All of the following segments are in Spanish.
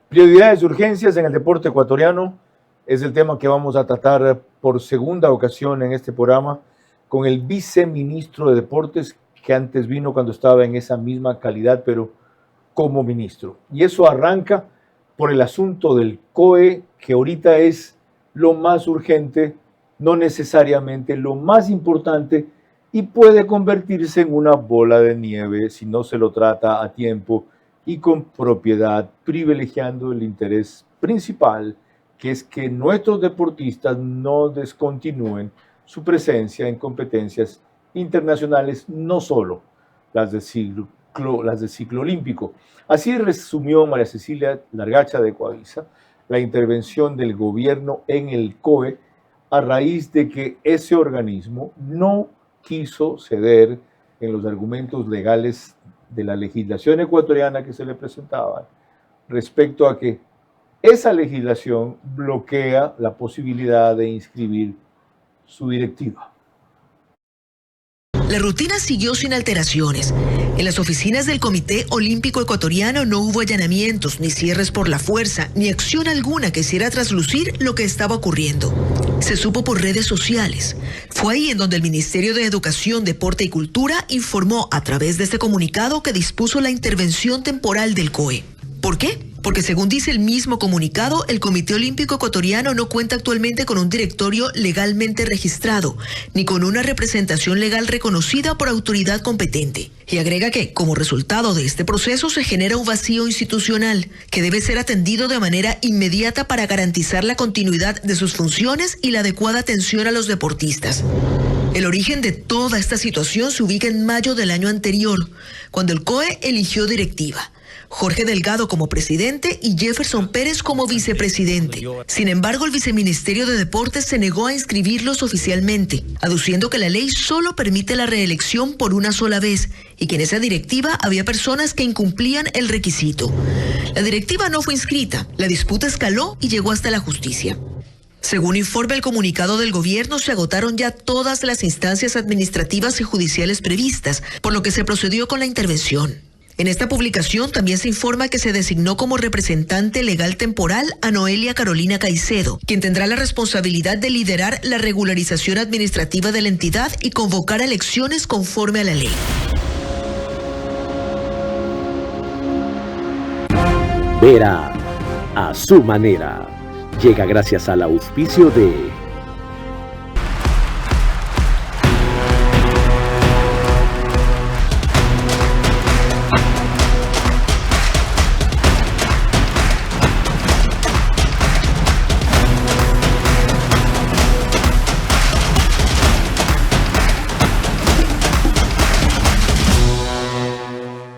Prioridades y urgencias en el deporte ecuatoriano es el tema que vamos a tratar por segunda ocasión en este programa con el viceministro de Deportes, que antes vino cuando estaba en esa misma calidad, pero como ministro. Y eso arranca por el asunto del COE, que ahorita es lo más urgente, no necesariamente lo más importante, y puede convertirse en una bola de nieve si no se lo trata a tiempo y con propiedad, privilegiando el interés principal, que es que nuestros deportistas no descontinúen su presencia en competencias internacionales, no solo las de ciclo olímpico. Así resumió María Cecilia Largacha de Coavisa la intervención del gobierno en el COE a raíz de que ese organismo no quiso ceder en los argumentos legales de la legislación ecuatoriana que se le presentaba respecto a que esa legislación bloquea la posibilidad de inscribir su directiva. La rutina siguió sin alteraciones. En las oficinas del Comité Olímpico Ecuatoriano no hubo allanamientos, ni cierres por la fuerza, ni acción alguna que hiciera traslucir lo que estaba ocurriendo. Se supo por redes sociales. Fue ahí en donde el Ministerio de Educación, Deporte y Cultura informó a través de este comunicado que dispuso la intervención temporal del COE. ¿Por qué? Porque según dice el mismo comunicado, el Comité Olímpico Ecuatoriano no cuenta actualmente con un directorio legalmente registrado, ni con una representación legal reconocida por autoridad competente. Y agrega que, como resultado de este proceso, se genera un vacío institucional que debe ser atendido de manera inmediata para garantizar la continuidad de sus funciones y la adecuada atención a los deportistas. El origen de toda esta situación se ubica en mayo del año anterior, cuando el COE eligió directiva. Jorge Delgado como presidente y Jefferson Pérez como vicepresidente. Sin embargo, el Viceministerio de Deportes se negó a inscribirlos oficialmente, aduciendo que la ley solo permite la reelección por una sola vez y que en esa directiva había personas que incumplían el requisito. La directiva no fue inscrita, la disputa escaló y llegó hasta la justicia. Según informa el comunicado del gobierno, se agotaron ya todas las instancias administrativas y judiciales previstas, por lo que se procedió con la intervención. En esta publicación también se informa que se designó como representante legal temporal a Noelia Carolina Caicedo, quien tendrá la responsabilidad de liderar la regularización administrativa de la entidad y convocar elecciones conforme a la ley. Vera a su manera. Llega gracias al auspicio de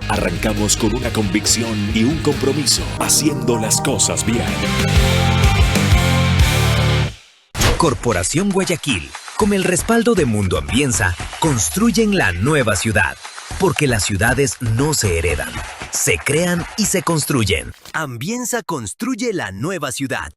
Arrancamos con una convicción y un compromiso, haciendo las cosas bien. Corporación Guayaquil, con el respaldo de Mundo Ambienza, construyen la nueva ciudad. Porque las ciudades no se heredan, se crean y se construyen. Ambienza construye la nueva ciudad.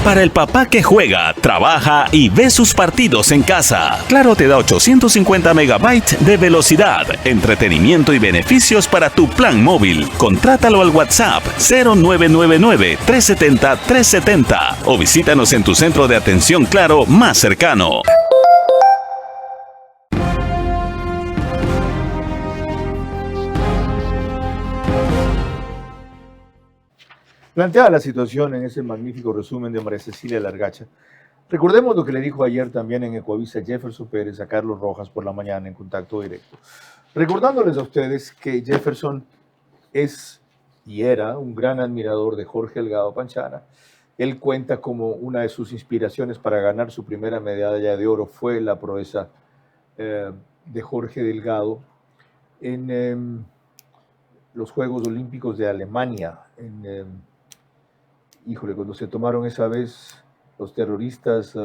Para el papá que juega, trabaja y ve sus partidos en casa, Claro te da 850 megabytes de velocidad, entretenimiento y beneficios para tu plan móvil. Contrátalo al WhatsApp 0999-370-370 o visítanos en tu centro de atención Claro más cercano. Planteada la situación en ese magnífico resumen de María Cecilia Largacha, recordemos lo que le dijo ayer también en Ecuavisa Jefferson Pérez a Carlos Rojas por la mañana en contacto directo. Recordándoles a ustedes que Jefferson es y era un gran admirador de Jorge Delgado Panchana. Él cuenta como una de sus inspiraciones para ganar su primera medalla de oro fue la proeza de Jorge Delgado en los Juegos Olímpicos de Alemania, cuando se tomaron esa vez los terroristas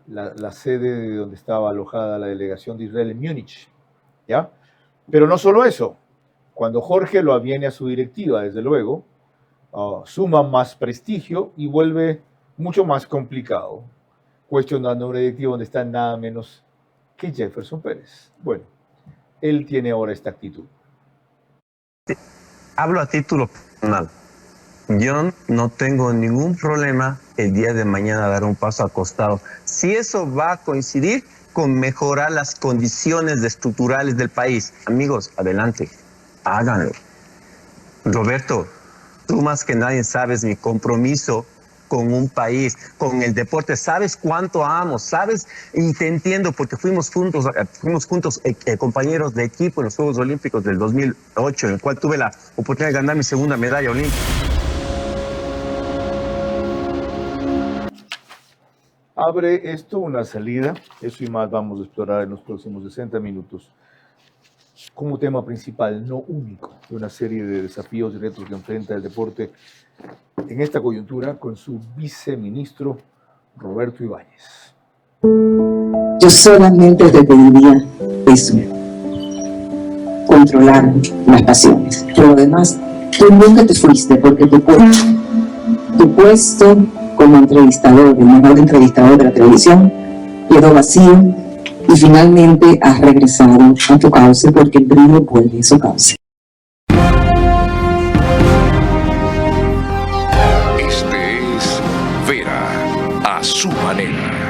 la sede de donde estaba alojada la delegación de Israel en Múnich, ¿ya? Pero no solo eso, cuando Jorge lo aviene a su directiva, desde luego, suma más prestigio y vuelve mucho más complicado, cuestionando una directiva donde está nada menos que Jefferson Pérez. Bueno, él tiene ahora esta actitud. Hablo a título personal. Yo no tengo ningún problema el día de mañana dar un paso al costado. Si eso va a coincidir con mejorar las condiciones estructurales del país. Amigos, adelante, háganlo. Roberto, tú más que nadie sabes mi compromiso con un país, con el deporte. Sabes cuánto amo, sabes, y te entiendo porque fuimos juntos compañeros de equipo en los Juegos Olímpicos del 2008, en el cual tuve la oportunidad de ganar mi segunda medalla olímpica. Abre esto una salida, eso y más vamos a explorar en los próximos 60 minutos como tema principal, no único, de una serie de desafíos y retos que enfrenta el deporte en esta coyuntura con su viceministro Roberto Ibáñez. Yo solamente te pediría eso, controlar las pasiones. Pero además, tú nunca te fuiste porque tu puesto como entrevistador, el mejor entrevistador de la televisión, quedó vacío y finalmente has regresado a tu cauce porque el brillo vuelve a su cauce. Este es Vera a su manera.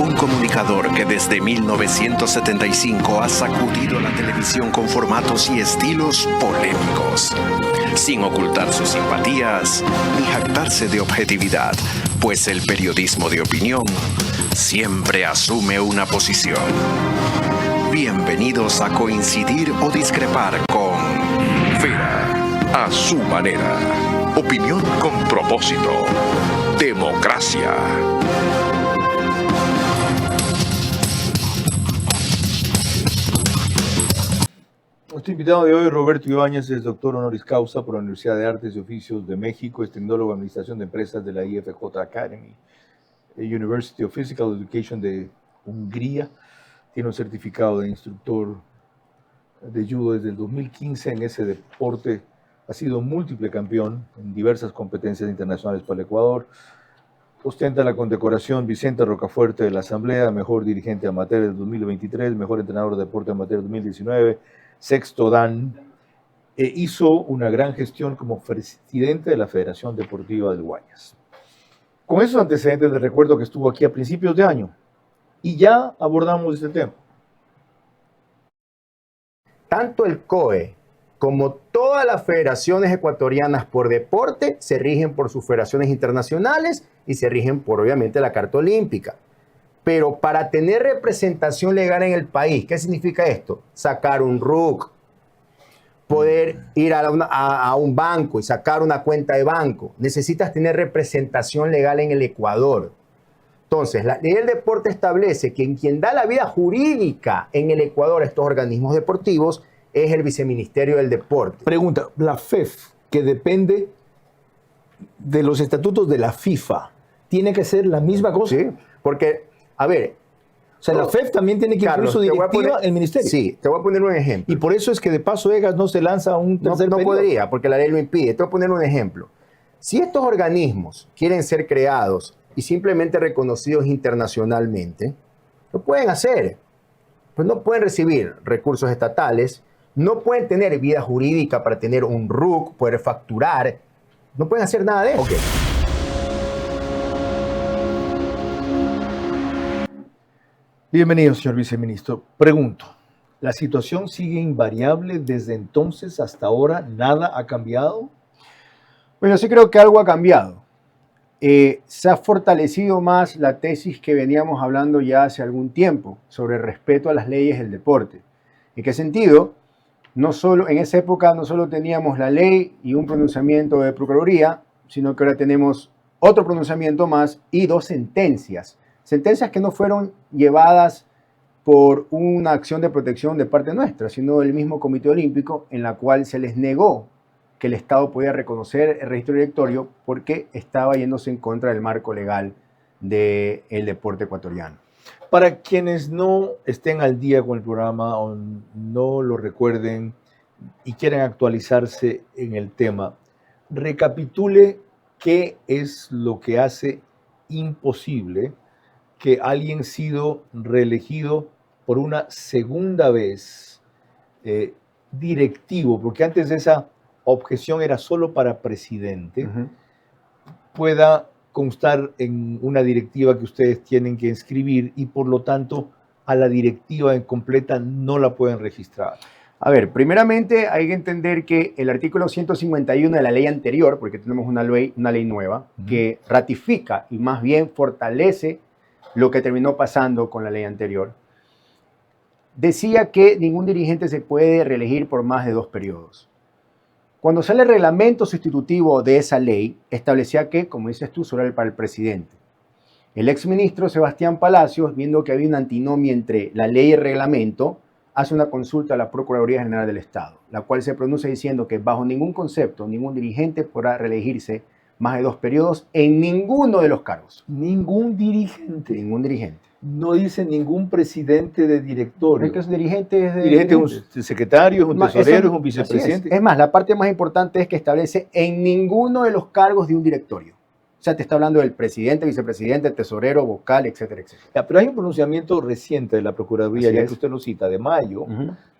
Un comunicador que desde 1975 ha sacudido la televisión con formatos y estilos polémicos, sin ocultar sus simpatías ni jactarse de objetividad, pues el periodismo de opinión siempre asume una posición. Bienvenidos a coincidir o discrepar con Vera a su manera. Opinión con propósito. Democracia. Nuestro invitado de hoy, Roberto Ibáñez, es doctor honoris causa por la Universidad de Artes y Oficios de México, es tecnólogo en Administración de Empresas de la IFJ Academy, University of Physical Education de Hungría, tiene un certificado de instructor de judo desde el 2015 en ese deporte, ha sido múltiple campeón en diversas competencias internacionales para el Ecuador, ostenta la condecoración Vicente Rocafuerte de la Asamblea, mejor dirigente amateur del 2023, mejor entrenador de deporte amateur 2019, sexto Dan, hizo una gran gestión como presidente de la Federación Deportiva del Guayas. Con esos antecedentes les recuerdo que estuvo aquí a principios de año y ya abordamos este tema. Tanto el COE como todas las federaciones ecuatorianas por deporte se rigen por sus federaciones internacionales y se rigen por, obviamente, la Carta Olímpica. Pero para tener representación legal en el país, ¿qué significa esto? Sacar un RUC, poder ir a un banco y sacar una cuenta de banco. Necesitas tener representación legal en el Ecuador. Entonces, la ley del deporte establece que quien da la vida jurídica en el Ecuador a estos organismos deportivos es el Viceministerio del Deporte. Pregunta, la FEF, que depende de los estatutos de la FIFA, ¿tiene que ser la misma cosa? Sí, porque, a ver... O sea, la FEF también tiene que incluir su directiva el ministerio. Sí, te voy a poner un ejemplo. Y por eso es que de paso Egas no se lanza un tercer No periodo. podría, porque la ley lo impide. Te voy a poner un ejemplo. Si estos organismos quieren ser creados y simplemente reconocidos internacionalmente, lo pueden hacer. Pues no pueden recibir recursos estatales, no pueden tener vida jurídica para tener un RUC, poder facturar, no pueden hacer nada de eso. Okay. Bienvenido, señor viceministro. Pregunto, ¿la situación sigue invariable desde entonces hasta ahora? ¿Nada ha cambiado? Bueno, sí creo que algo ha cambiado. Se ha fortalecido más la tesis que veníamos hablando ya hace algún tiempo sobre el respeto a las leyes del deporte. ¿En qué sentido? En esa época no solo teníamos la ley y un pronunciamiento de Procuraduría, sino que ahora tenemos otro pronunciamiento más y 2 sentencias. Sentencias que no fueron llevadas por una acción de protección de parte nuestra, sino del mismo Comité Olímpico, en la cual se les negó que el Estado podía reconocer el registro directorio porque estaba yéndose en contra del marco legal del deporte ecuatoriano. Para quienes no estén al día con el programa o no lo recuerden y quieren actualizarse en el tema, recapitule qué es lo que hace imposible que alguien sido reelegido por una segunda vez directivo, porque antes de esa objeción era solo para presidente, pueda constar en una directiva que ustedes tienen que inscribir y por lo tanto a la directiva en completa no la pueden registrar. A ver, primeramente hay que entender que el artículo 151 de la ley anterior, porque tenemos una ley nueva, que ratifica y más bien fortalece lo que terminó pasando con la ley anterior, decía que ningún dirigente se puede reelegir por más de 2 periodos. Cuando sale el reglamento sustitutivo de esa ley, establecía que, como dices tú, solo era para el presidente. El exministro Sebastián Palacios, viendo que había una antinomia entre la ley y el reglamento, hace una consulta a la Procuraduría General del Estado, la cual se pronuncia diciendo que bajo ningún concepto, ningún dirigente podrá reelegirse más de 2 periodos en ninguno de los cargos. Ningún dirigente. Ningún dirigente. No dice ningún presidente de directorio. El que es dirigente es de dirigente es un secretario, es un tesorero, es un vicepresidente. Es más, la parte más importante es que establece en ninguno de los cargos de un directorio. O sea, te está hablando del presidente, vicepresidente, tesorero, vocal, etcétera, etcétera. Ya, pero hay un pronunciamiento reciente de la Procuraduría, ya que usted lo cita, de mayo,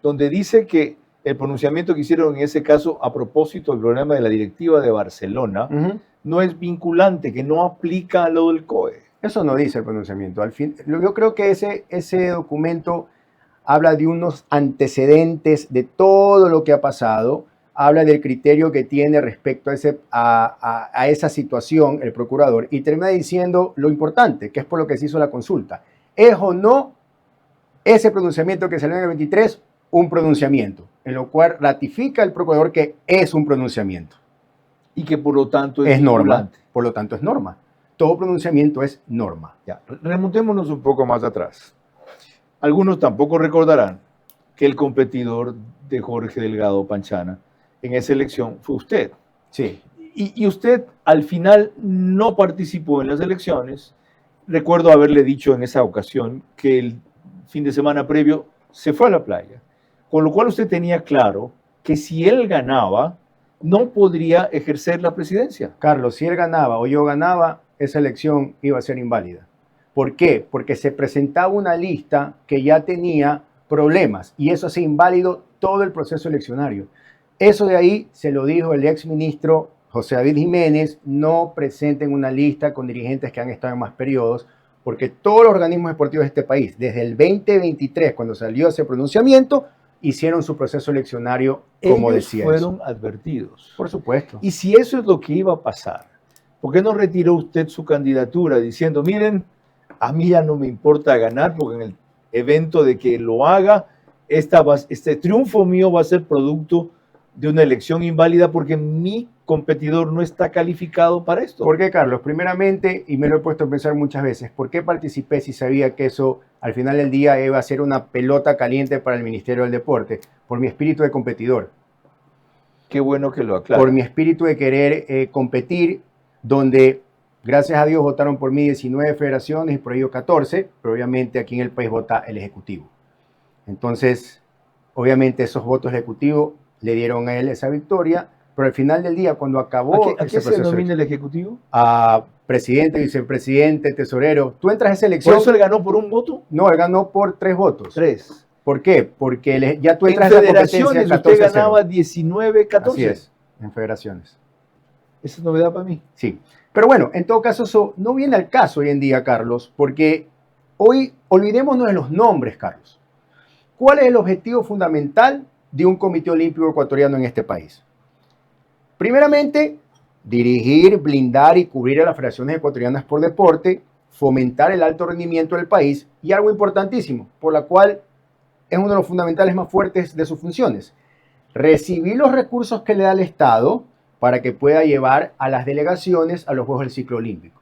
donde dice que el pronunciamiento que hicieron en ese caso a propósito del problema de la directiva de Barcelona no es vinculante, que no aplica a lo del COE. Eso no dice el pronunciamiento. Al fin, yo creo que ese documento habla de unos antecedentes de todo lo que ha pasado, habla del criterio que tiene respecto a esa situación el procurador y termina diciendo lo importante, que es por lo que se hizo la consulta. ¿Es o no ese pronunciamiento que salió en el 23 un pronunciamiento? En lo cual ratifica el procurador que es un pronunciamiento. Y que por lo tanto es norma. Por lo tanto es norma. Todo pronunciamiento es norma. Ya, remontémonos un poco más atrás. Algunos tampoco recordarán que el competidor de Jorge Delgado Panchana en esa elección fue usted. Sí. Y usted al final no participó en las elecciones. Recuerdo haberle dicho en esa ocasión que el fin de semana previo se fue a la playa. Con lo cual usted tenía claro que si él ganaba, no podría ejercer la presidencia. Carlos, si él ganaba o yo ganaba, esa elección iba a ser inválida. ¿Por qué? Porque se presentaba una lista que ya tenía problemas y eso hace inválido todo el proceso eleccionario. Eso de ahí se lo dijo el exministro José David Jiménez, no presenten una lista con dirigentes que han estado en más periodos, porque todos los organismos deportivos de este país, desde el 2023, cuando salió ese pronunciamiento, hicieron su proceso eleccionario como decía. Fueron advertidos. Por supuesto. Y si eso es lo que iba a pasar, ¿por qué no retiró usted su candidatura diciendo, miren, a mí ya no me importa ganar, porque en el evento de que lo haga, este triunfo mío va a ser producto de una elección inválida porque mi competidor no está calificado para esto? ¿Por qué, Carlos? Primeramente, y me lo he puesto a pensar muchas veces, ¿por qué participé si sabía que eso al final del día iba a ser una pelota caliente para el Ministerio del Deporte? Por mi espíritu de competidor. Qué bueno que lo aclara. Por mi espíritu de querer competir, donde gracias a Dios votaron por mí 19 federaciones y por ello 14, pero obviamente aquí en el país vota el Ejecutivo. Entonces, obviamente esos votos ejecutivos le dieron a él esa victoria, pero al final del día, cuando acabó... ¿A qué se denomina el Ejecutivo? A presidente, vicepresidente, tesorero. ¿Tú entras a esa elección? ¿Por eso él ganó por un voto? No, él ganó por 3 votos. 3. ¿Por qué? Porque ya tú entras en a la competencia 14-0. Usted ganaba 19-14. Así es, en federaciones. Esa es novedad para mí. Sí. Pero bueno, en todo caso, eso no viene al caso hoy en día, Carlos, porque hoy olvidémonos de los nombres, Carlos. ¿Cuál es el objetivo fundamental de un Comité Olímpico Ecuatoriano en este país? Primeramente, dirigir, blindar y cubrir a las federaciones ecuatorianas por deporte, fomentar el alto rendimiento del país y algo importantísimo, por la cual es uno de los fundamentales más fuertes de sus funciones, recibir los recursos que le da el Estado para que pueda llevar a las delegaciones a los Juegos del Ciclo Olímpico.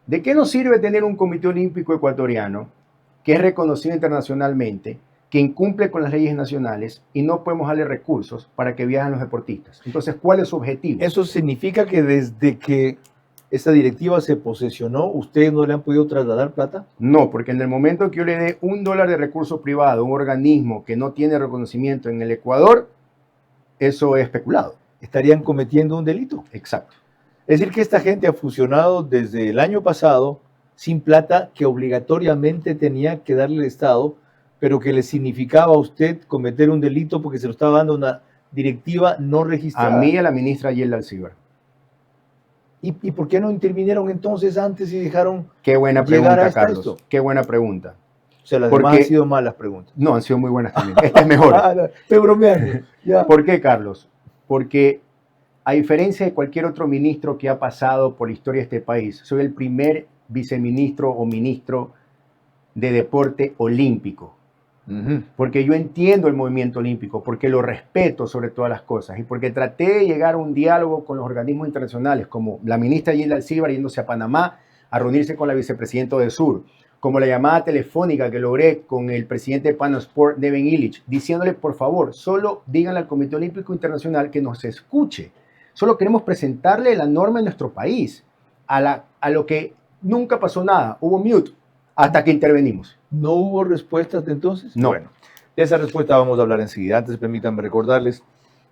¿De qué nos sirve tener un Comité Olímpico Ecuatoriano que es reconocido internacionalmente, que incumple con las leyes nacionales y no podemos darle recursos para que viajen los deportistas? Entonces, ¿cuál es su objetivo? Eso significa que desde que esta directiva se posesionó, ¿ustedes no le han podido trasladar plata? No, porque en el momento que yo le dé $1 de recurso privado a un organismo que no tiene reconocimiento en el Ecuador, eso es especulado. Estarían cometiendo un delito. Exacto. Es decir, que esta gente ha funcionado desde el año pasado sin plata que obligatoriamente tenía que darle el Estado, pero que le significaba a usted cometer un delito porque se lo estaba dando a una directiva no registrada. A mí y a la ministra Yelda Alcíbar. ¿Y por qué no intervinieron entonces antes y dejaron Qué buena llegar pregunta, hasta Carlos. esto? Qué buena pregunta. O sea, las Porque- demás han sido malas preguntas. No, han sido muy buenas también. Esta es mejor. Estoy bromeando. Ya. ¿Por qué, Carlos? Porque a diferencia de cualquier otro ministro que ha pasado por la historia de este país, soy el primer viceministro o ministro de deporte olímpico. Ujú. Porque yo entiendo el movimiento olímpico, porque lo respeto sobre todas las cosas y porque traté de llegar a un diálogo con los organismos internacionales, como la ministra Yelda Alcíbar yéndose a Panamá a reunirse con la vicepresidenta de Sur, como la llamada telefónica que logré con el presidente de Panasport, Neven Illich, diciéndole, por favor, solo díganle al Comité Olímpico Internacional que nos escuche. Solo queremos presentarle la norma en nuestro país, a lo que nunca pasó nada, hubo mute hasta que intervenimos. ¿No hubo respuestas de entonces? No. Bueno, de esa respuesta vamos a hablar enseguida. Antes, permítanme recordarles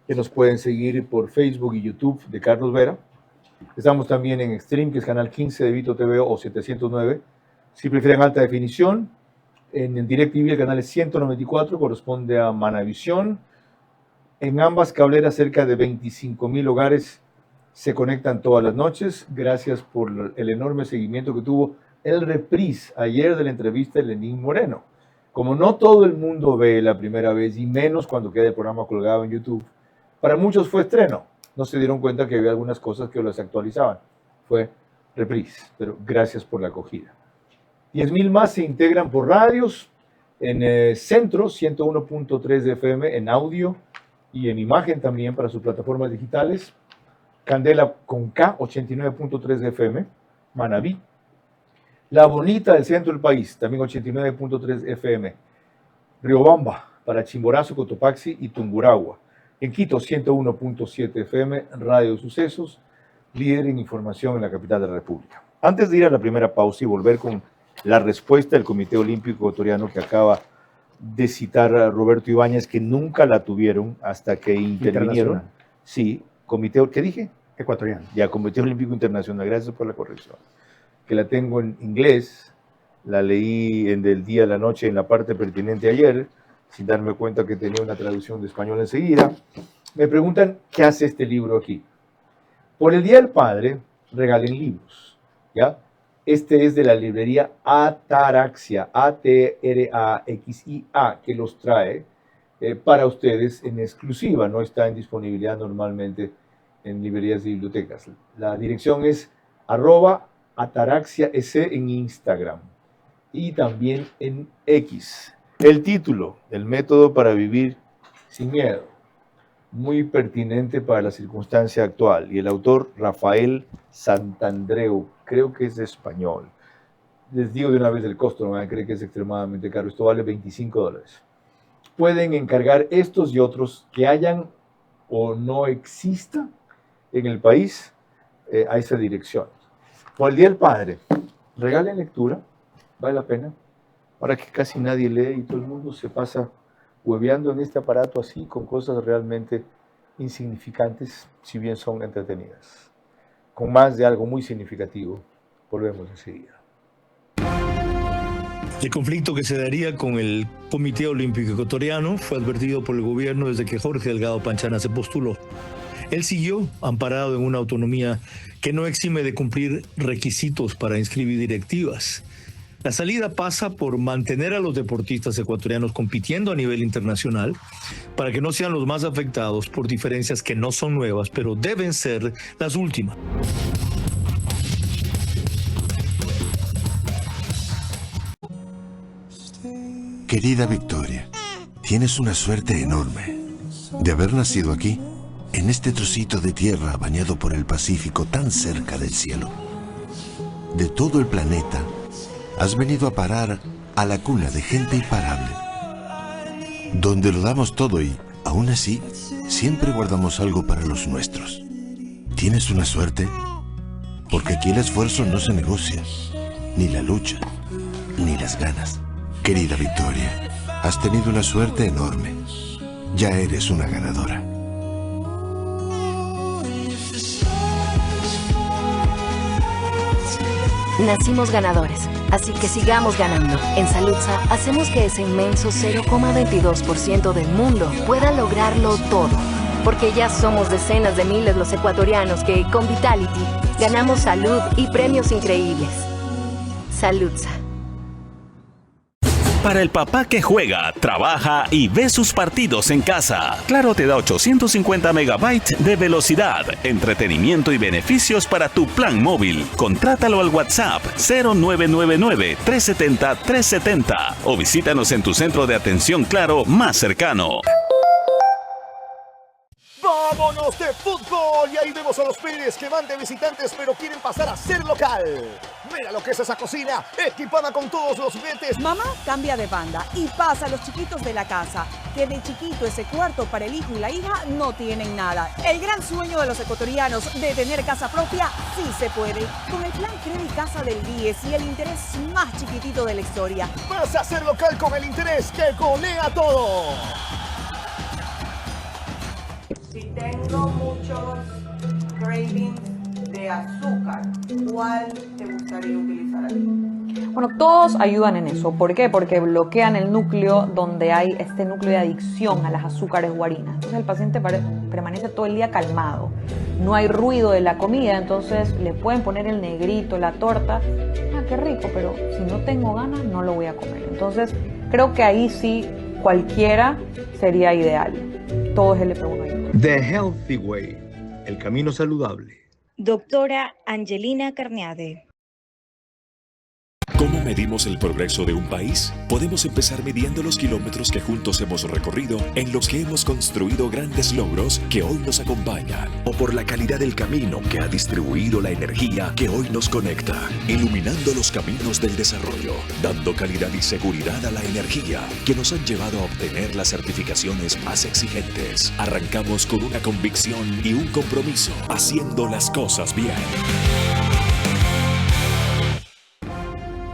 que nos pueden seguir por Facebook y YouTube de Carlos Vera. Estamos también en Extreme, que es canal 15 de Vito TV o 709. Si prefieren alta definición, en el DirecTV el canal es 194, corresponde a Manavisión. En ambas cableras cerca de 25,000 hogares se conectan todas las noches. Gracias por el enorme seguimiento que tuvo el reprise ayer de la entrevista de Lenín Moreno. Como no todo el mundo ve la primera vez y menos cuando queda el programa colgado en YouTube, para muchos fue estreno. No se dieron cuenta que había algunas cosas que las actualizaban. Fue reprise, pero gracias por la acogida. 10,000 más se integran por radios en Centro 101.3 de FM en audio y en imagen también para sus plataformas digitales. Candela con K 89.3 de FM, Manabí. La Bonita del centro del país, también 89.3 FM. Riobamba, para Chimborazo, Cotopaxi y Tungurahua. En Quito, 101.7 FM, Radio Sucesos, líder en información en la capital de la República. Antes de ir a la primera pausa y volver con la respuesta del Comité Olímpico Ecuatoriano que acaba de citar a Roberto Ibáñez, que nunca la tuvieron hasta que intervinieron. Internacional. Sí, Comité, ¿qué dije? Ecuatoriano. Ya, Comité Olímpico Internacional, gracias por la corrección. Que la tengo en inglés, la leí en Del Día a la Noche en la parte pertinente ayer, sin darme cuenta que tenía una traducción de español enseguida. Me preguntan, ¿qué hace este libro aquí? Por el Día del Padre, regalen libros, ¿ya? Este es de la librería Ataraxia, A-T-R-A-X-I-A, que los trae para ustedes en exclusiva, no está en disponibilidad normalmente en librerías y bibliotecas. La dirección es @Ataraxia S en Instagram y también en X. El título, El método para vivir sin miedo, muy pertinente para la circunstancia actual. Y el autor, Rafael Santandreu, creo que es español. Les digo de una vez el costo, no van a creer que es extremadamente caro. Esto vale $25. Pueden encargar estos y otros que hayan o no exista en el país a esa dirección. Por el Día del Padre, regalen lectura, vale la pena, para que casi nadie lee y todo el mundo se pasa hueveando en este aparato así con cosas realmente insignificantes, si bien son entretenidas. Con más de algo muy significativo, volvemos enseguida. El conflicto que se daría con el Comité Olímpico Ecuatoriano fue advertido por el gobierno desde que Jorge Delgado Panchana se postuló. Él siguió amparado en una autonomía que no exime de cumplir requisitos para inscribir directivas. La salida pasa por mantener a los deportistas ecuatorianos compitiendo a nivel internacional para que no sean los más afectados por diferencias que no son nuevas, pero deben ser las últimas. Querida Victoria, tienes una suerte enorme de haber nacido aquí, en este trocito de tierra bañado por el Pacífico tan cerca del cielo. De todo el planeta, has venido a parar a la cuna de gente imparable, donde lo damos todo y, aún así, siempre guardamos algo para los nuestros. Tienes una suerte, porque aquí el esfuerzo no se negocia, ni la lucha, ni las ganas. Querida Victoria, has tenido una suerte enorme. Ya eres una ganadora. Nacimos ganadores, así que sigamos ganando. En Saludsa hacemos que ese inmenso 0,22% del mundo pueda lograrlo todo. porque ya somos decenas de miles los ecuatorianos que, con Vitality, ganamos salud y premios increíbles. Saludza. Para el papá que juega, trabaja y ve sus partidos en casa, Claro te da 850 megabytes de velocidad, entretenimiento y beneficios para tu plan móvil. Contrátalo al WhatsApp 0999-370-370 o visítanos en tu centro de atención Claro más cercano. ¡Vámonos de fútbol! Y ahí vemos a los Pérez que van de visitantes pero quieren pasar a ser local. Mira lo que es esa cocina, equipada con todos los juguetes. Mamá cambia de banda y pasa a los chiquitos de la casa, que de chiquito ese cuarto para el hijo y la hija no tienen nada. El gran sueño de los ecuatorianos de tener casa propia sí se puede. Con el plan Credit Casa del 10 y el interés más chiquitito de la historia. Vas a ser local con el interés que golea todo. Si tengo muchos cravings de azúcar, ¿cuál te gustaría utilizar a ti? Bueno, todos ayudan en eso. ¿Por qué? Porque bloquean el núcleo donde hay este núcleo de adicción a las azúcares o harinas. Entonces el paciente permanece todo el día calmado. No hay ruido de la comida, entonces le pueden poner el negrito, la torta. Ah, qué rico, pero si no tengo ganas no lo voy a comer. Entonces creo que ahí sí cualquiera sería ideal. Todo es LP1 ayuda. The Healthy Way, el camino saludable. Doctora Angelina Carneade. ¿Cómo medimos el progreso de un país? Podemos empezar midiendo los kilómetros que juntos hemos recorrido, en los que hemos construido grandes logros que hoy nos acompañan, o por la calidad del camino que ha distribuido la energía que hoy nos conecta, iluminando los caminos del desarrollo, dando calidad y seguridad a la energía que nos han llevado a obtener las certificaciones más exigentes. Arrancamos con una convicción y un compromiso, haciendo las cosas bien.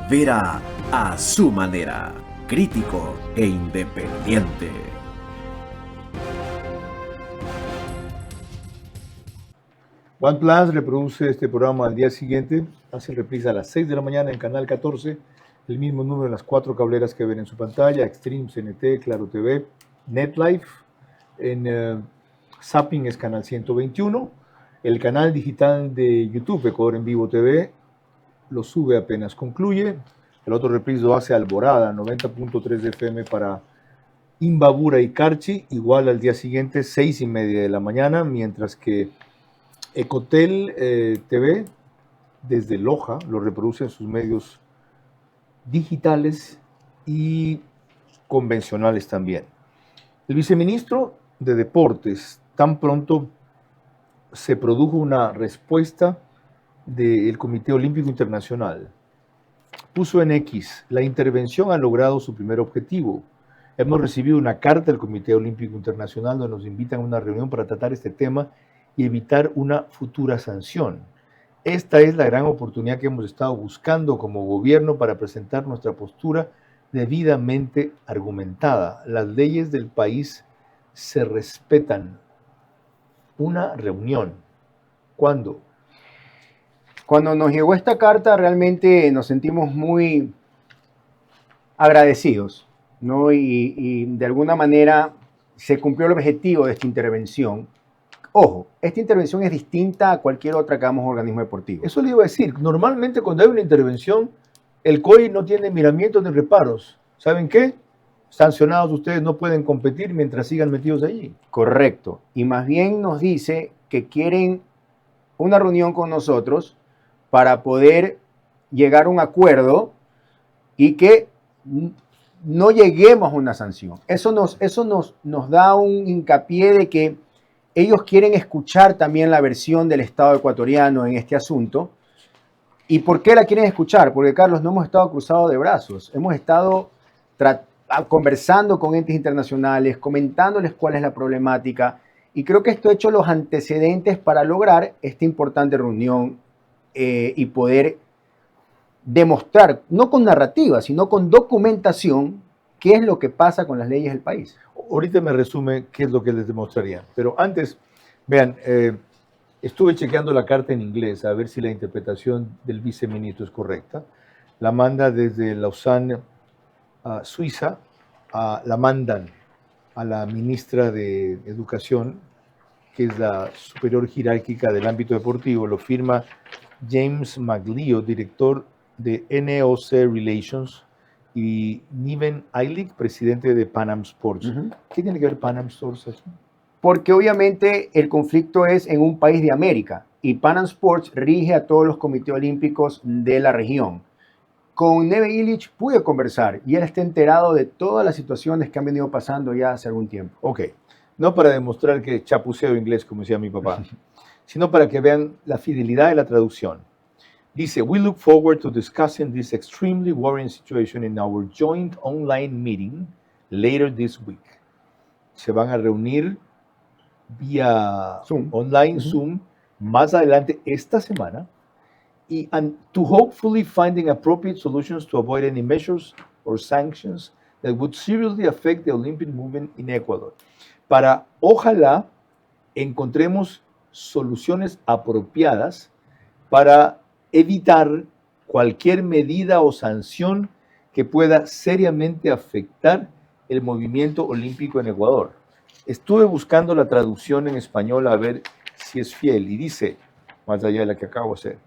Vera a su manera, crítico e independiente. OnePlus reproduce este programa al día siguiente, hace reprise a las 6 de la mañana en Canal 14, el mismo número en las 4 cableras que ven en su pantalla, Extreme, CNT, Claro TV, NetLife, en Zapping es Canal 121, el canal digital de YouTube, Ecuador en Vivo TV, lo sube apenas concluye. El otro reprise lo hace Alborada, 90.3 de FM para Imbabura y Carchi, igual al día siguiente, 6:30 de la mañana, mientras que Ecotel TV, desde Loja, lo reproduce en sus medios digitales y convencionales también. El viceministro de Deportes, tan pronto se produjo una respuesta del Comité Olímpico Internacional, puso en X: la intervención ha logrado su primer objetivo. Hemos recibido una carta del Comité Olímpico Internacional donde nos invitan a una reunión para tratar este tema y evitar una futura sanción. Esta es la gran oportunidad que hemos estado buscando como gobierno para presentar nuestra postura debidamente argumentada. Las leyes del país se respetan. Una reunión. ¿Cuándo? Cuando nos llegó esta carta realmente nos sentimos muy agradecidos, ¿no? Y de alguna manera se cumplió el objetivo de esta intervención. Ojo, esta intervención es distinta a cualquier otra que hagamos organismo deportivo. Eso le iba a decir. Normalmente cuando hay una intervención, el COI no tiene miramientos ni reparos. ¿Saben qué? Sancionados ustedes no pueden competir mientras sigan metidos allí. Correcto. Y más bien nos dice que quieren una reunión con nosotros para poder llegar a un acuerdo y que no lleguemos a una sanción. Eso nos da un hincapié de que ellos quieren escuchar también la versión del Estado ecuatoriano en este asunto. ¿Y por qué la quieren escuchar? Porque, Carlos, no hemos estado cruzados de brazos. Hemos estado conversando con entes internacionales, comentándoles cuál es la problemática. Y creo que esto ha hecho los antecedentes para lograr esta importante reunión y poder demostrar, no con narrativa, sino con documentación, qué es lo que pasa con las leyes del país. Ahorita me resume qué es lo que les demostraría. Pero antes, vean, estuve chequeando la carta en inglés a ver si la interpretación del viceministro es correcta. La manda desde Lausanne, Suiza, la mandan a la ministra de Educación, que es la superior jerárquica del ámbito deportivo, lo firma James McLeod, director de NOC Relations, y Niven Eilig, presidente de Pan Am Sports. ¿Qué tiene que ver Pan Am Sports aquí? Porque obviamente el conflicto es en un país de América y Pan Am Sports rige a todos los comités olímpicos de la región. Con Niven Eilig pude conversar y él está enterado de todas las situaciones que han venido pasando ya hace algún tiempo. Ok, no para demostrar que chapuceo inglés, como decía mi papá, sino para que vean la fidelidad de la traducción. Dice, we look forward to discussing this extremely worrying situation in our joint online meeting later this week. Se van a reunir vía Zoom. Online Zoom más adelante esta semana and to hopefully finding appropriate solutions to avoid any measures or sanctions that would seriously affect the Olympic movement in Ecuador. Para, ojalá, encontremos soluciones apropiadas para evitar cualquier medida o sanción que pueda seriamente afectar el movimiento olímpico en Ecuador. Estuve buscando la traducción en español a ver si es fiel y dice, más allá de la que acabo de hacer,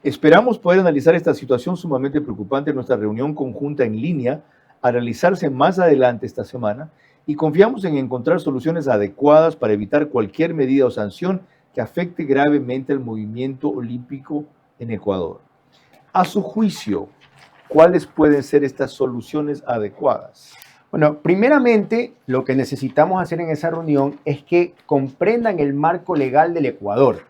esperamos poder analizar esta situación sumamente preocupante en nuestra reunión conjunta en línea a realizarse más adelante esta semana y confiamos en encontrar soluciones adecuadas para evitar cualquier medida o sanción que afecte gravemente el movimiento olímpico en Ecuador. A su juicio, ¿cuáles pueden ser estas soluciones adecuadas? Bueno, primeramente, lo que necesitamos hacer en esa reunión es que comprendan el marco legal del Ecuador,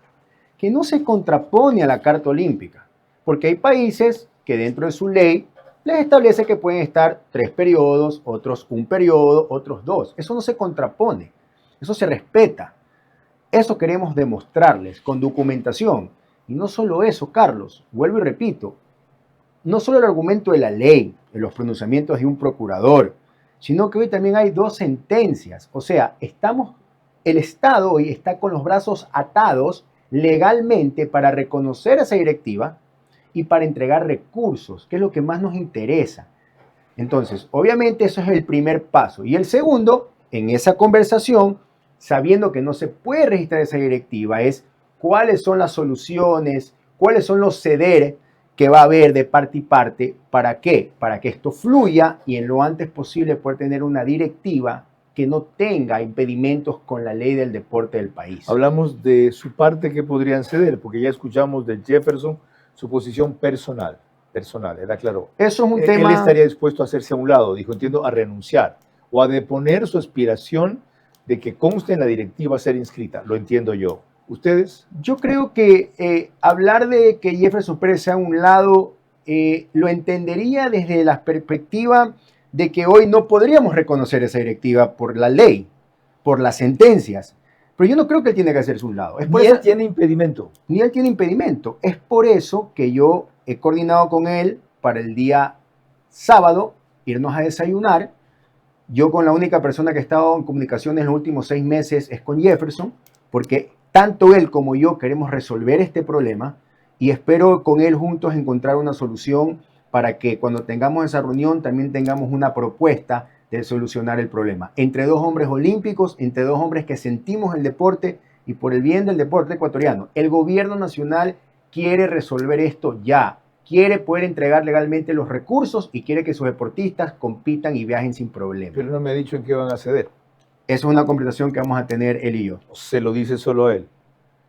que no se contrapone a la Carta Olímpica, porque hay países que dentro de su ley les establece que pueden estar 3 periodos, otros 1 periodo, otros 2. Eso no se contrapone, eso se respeta. Eso queremos demostrarles con documentación. Y no solo eso, Carlos, vuelvo y repito, no solo el argumento de la ley, de los pronunciamientos de un procurador, sino que hoy también hay 2 sentencias. O sea, el Estado hoy está con los brazos atados legalmente para reconocer esa directiva y para entregar recursos, que es lo que más nos interesa. Entonces, obviamente eso es el primer paso. Y el segundo, en esa conversación, sabiendo que no se puede registrar esa directiva, es cuáles son las soluciones, cuáles son los ceder que va a haber de parte y parte. ¿Para qué? Para que esto fluya y en lo antes posible poder tener una directiva que no tenga impedimentos con la ley del deporte del país. Hablamos de su parte que podrían ceder, porque ya escuchamos de Jefferson su posición personal, era claro. Eso es un tema... Él estaría dispuesto a hacerse a un lado, dijo, entiendo, a renunciar o a deponer su aspiración de que conste en la directiva ser inscrita, lo entiendo yo. ¿Ustedes? Yo creo que hablar de que Jefferson Pérez sea a un lado, lo entendería desde la perspectiva de que hoy no podríamos reconocer esa directiva por la ley, por las sentencias. Pero yo no creo que él tiene que hacerse a un lado. Ni él tiene impedimento. Ni él tiene impedimento. Es por eso que yo he coordinado con él para el día sábado irnos a desayunar. Yo con la única persona que he estado en comunicación en los últimos 6 meses es con Jefferson, porque tanto él como yo queremos resolver este problema y espero con él juntos encontrar una solución para que cuando tengamos esa reunión también tengamos una propuesta de solucionar el problema. Entre 2 hombres olímpicos, entre 2 hombres que sentimos el deporte y por el bien del deporte ecuatoriano. El gobierno nacional quiere resolver esto ya. Quiere poder entregar legalmente los recursos y quiere que sus deportistas compitan y viajen sin problema. Pero no me ha dicho en qué van a ceder. Esa es una conversación que vamos a tener él y yo. ¿Se lo dice solo a él?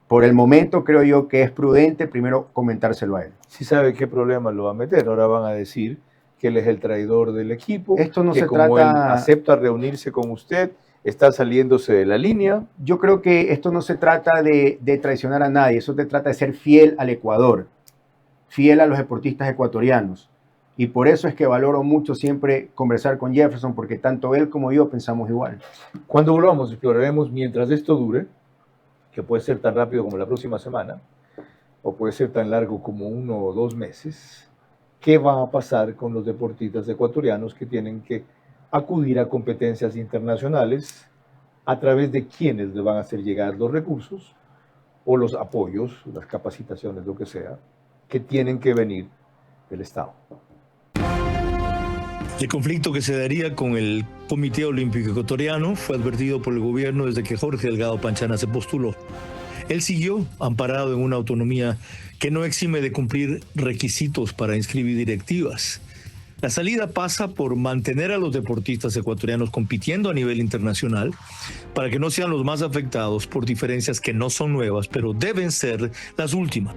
Por el momento creo yo que es prudente primero comentárselo a él. Si sabe qué problema lo va a meter, ahora van a decir que él es el traidor del equipo, esto no que se como trata... él acepta reunirse con usted, está saliéndose de la línea. Yo creo que esto no se trata de traicionar a nadie, eso se trata de ser fiel al Ecuador, fiel a los deportistas ecuatorianos. Y por eso es que valoro mucho siempre conversar con Jefferson, porque tanto él como yo pensamos igual. Cuando volvamos, exploraremos mientras esto dure, que puede ser tan rápido como la próxima semana, o puede ser tan largo como 1 o 2 meses, qué va a pasar con los deportistas ecuatorianos que tienen que acudir a competencias internacionales, a través de quienes le van a hacer llegar los recursos o los apoyos, las capacitaciones, lo que sea, que tienen que venir del Estado. El conflicto que se daría con el Comité Olímpico Ecuatoriano fue advertido por el gobierno desde que Jorge Delgado Panchana se postuló. Él siguió amparado en una autonomía que no exime de cumplir requisitos para inscribir directivas. La salida pasa por mantener a los deportistas ecuatorianos compitiendo a nivel internacional para que no sean los más afectados por diferencias que no son nuevas, pero deben ser las últimas.